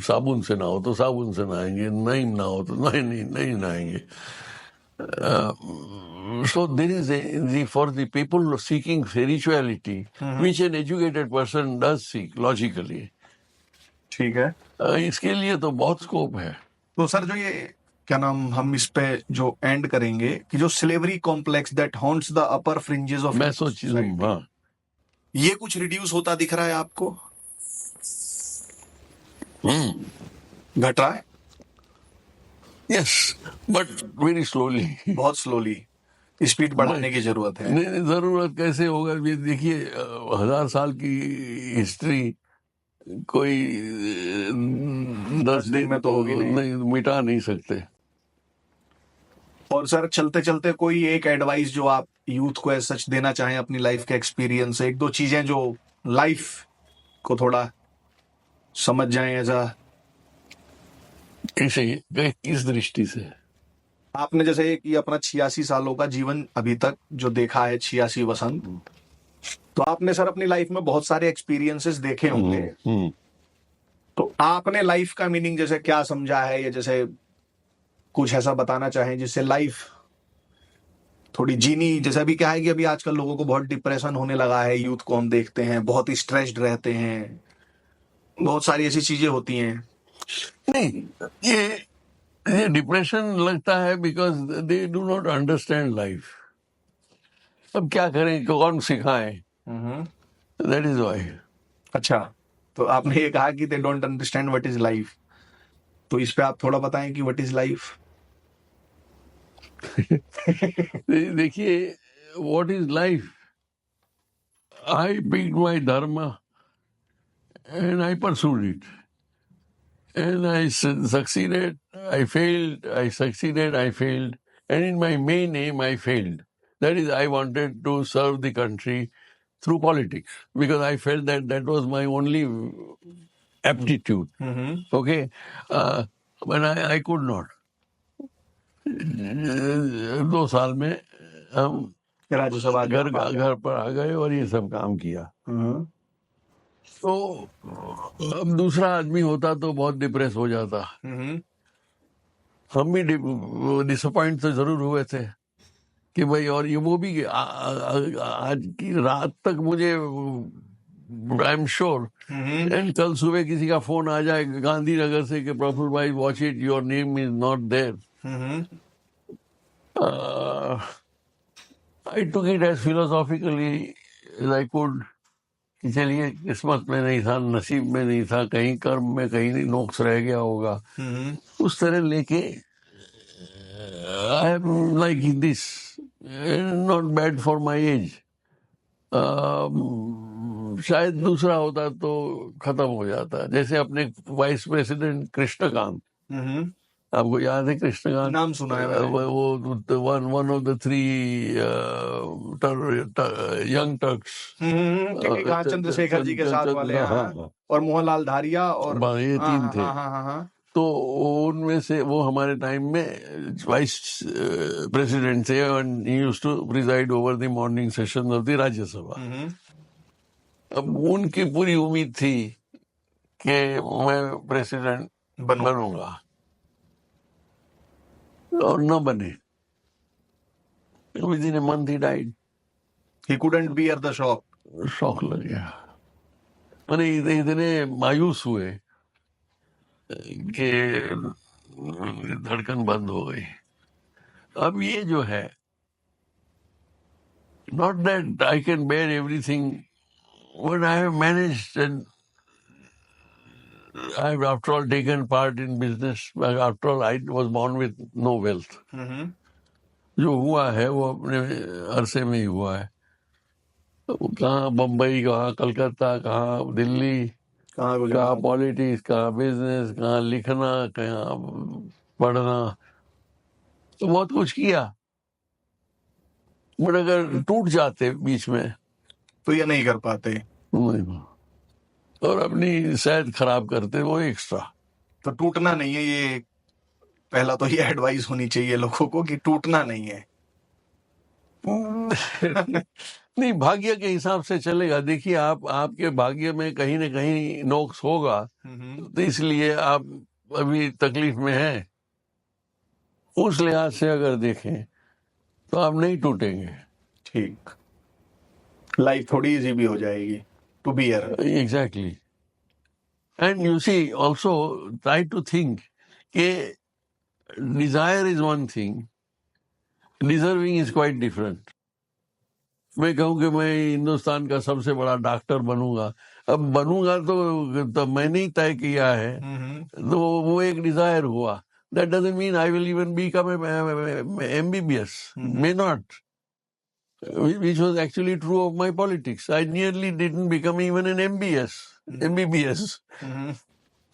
साबुन से नहाओ तो साबुन से नहाएंगे, नहीं नहाओ तो नहीं नहाएंगे। So there is for the people seeking spirituality, which an educated person does seek logically. ठीक है। इसके लिए तो बहुत स्कोप है। तो सर, जो ये क्या नाम, हम इस पे जो एंड करेंगे कि जो slavery complex that haunts the upper fringes of masochism, हाँ, ये कुछ रिड्यूस होता दिख रहा है आपको? घट रहा है? Yes, but very slowly. बहुत स्लोली। स्पीड बढ़ाने की जरूरत है। नहीं, जरूरत कैसे होगा? ये देखिए, 1000 साल की हिस्ट्री कोई 10 दिन में तो होगी नहीं, मिटा नहीं सकते। और सर, चलते चलते कोई एक एडवाइस जो आप यूथ को ऐसा सच देना चाहें अपनी लाइफ के एक्सपीरियंस से, एक दो चीजें जो लाइफ को थोड़ा समझ जाएं ऐसा। किस दृष्टि से? आपने जैसे ये अपना 86 सालों का जीवन अभी तक जो देखा है, 86 वसंत, तो आपने सर अपनी लाइफ में बहुत सारे एक्सपीरियंसेस देखे होंगे। तो आपने लाइफ का मीनिंग जैसे क्या समझा है, या जैसे कुछ ऐसा बताना चाहें जिससे लाइफ थोड़ी जीनी, जैसे अभी क्या है कि अभी आजकल लोगों को बहुत डिप्रेशन होने लगा है, यूथ को हम देखते हैं बहुत ही स्ट्रेस्ड रहते हैं, बहुत सारी ऐसी चीजें होती हैं। नहीं, ये डिप्रेशन लगता है because they do not understand life. अब क्या करें, कौन सिखाए? That is why. अच्छा, तो आपने ये कहा कि they don't understand what is life, तो इस पे आप थोड़ा बताएं कि व्हाट इज लाइफ। देखिए, what is life? I picked my dharma and I pursued it and I succeeded, I failed, I succeeded, I failed, and in my main aim I failed. That is, I wanted to serve the country through politics because I felt that that was my only aptitude. Okay, but I could not. 2 साल में हम राज्यसभा घर पर आ गए और ये सब काम किया। तो अब दूसरा आदमी होता तो बहुत डिप्रेस हो जाता। हम भी डिसअपॉइंट तो जरूर हुए थे कि भाई, और ये वो भी आज की रात तक मुझे, आई एम श्योर, एंड कल सुबह किसी का फोन आ जाए गांधीनगर से कि प्रफुल्ल भाई watch it, your name is not there. I took it as philosophically as I could, कि चलिए किस्मत में नहीं था, नसीब में नहीं था, कहीं कर्म में कहीं नोक्स रह गया होगा, उस तरह लेके I am like this, not bad for my age. शायद दूसरा होता तो खत्म हो जाता। जैसे अपने वाइस प्रेसिडेंट कृष्णकांत, आपको याद है कृष्णकांत? नाम सुना है मैंने। वो one of the 3 young Turks, Chandrashekhar ji के साथ वाले, और मोहनलाल धारिया, और ये 3 थे। तो उनमें से वो हमारे टाइम में वाइस प्रेसिडेंट थे and he used to preside over the morning session of the Rajya Sabha. अब उनकी पूरी उम्मीद थी कि मैं प्रेसिडेंट बनूंगा, और न बने। Within a month he died. He couldn't bear the shock. शौक लग गया। मैंने इतने मायूस हुए कि धड़कन बंद हो गई। अब ये जो है, not that I can bear everything, but I have managed, and I have after all taken part in business. After all, I was born with no wealth. जो हुआ है वो अपने अरसे में ही हुआ है। कहाँ बम्बई, कहाँ कलकत्ता, कहाँ दिल्ली, कहाँ गुजरा? कहाँ पॉलिटिक्स, कहाँ बिजनेस, कहाँ लिखना, कहाँ पढ़ना, तो बहुत कुछ किया। बट अगर टूट जाते बीच में तो ये नहीं कर पाते। नहीं, और अपनी सेहत खराब करते वो एक्स्ट्रा। तो टूटना नहीं है, ये पहला तो ये एडवाइस होनी चाहिए लोगों को कि टूटना नहीं है। नहीं, भाग्य के हिसाब से चलेगा। देखिए, आपके भाग्य में कहीं ना कहीं नोक्स होगा, तो इसलिए आप अभी तकलीफ में हैं। उस लिहाज से अगर देखें तो आप नहीं टूटेंगे। ठीक, लाइफ थोड़ी इजी भी हो जाएगी to bear. Exactly. And you see also try to think कि desire is one thing, deserving is quite different. मैं कहूँ कि मैं हिंदुस्तान का सबसे बड़ा डॉक्टर बनूंगा, अब बनूंगा तो मैंने ही तय किया है, तो वो एक डिजायर हुआ। That doesn't mean I will even become MBBS, may not, which was actually true of my politics. I nearly didn't become even an MBBS.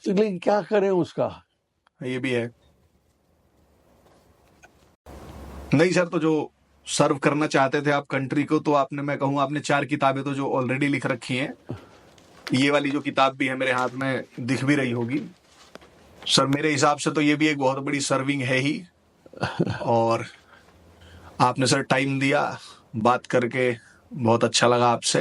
तो लेकिन क्या करें उसका? ये भी है। नहीं सर, तो जो सर्व करना चाहते थे आप कंट्री को, तो आपने, मैं कहूँ आपने 4 किताबें तो जो ऑलरेडी लिख रखी हैं। ये वाली जो किताब भी है मेरे हाथ में, दिख भी रही होगी सर, मेरे हिसाब से तो ये भी एक बहुत बड़ी सर्विंग है ही। और आपने सर टाइम दिया, बात करके बहुत अच्छा लगा आपसे।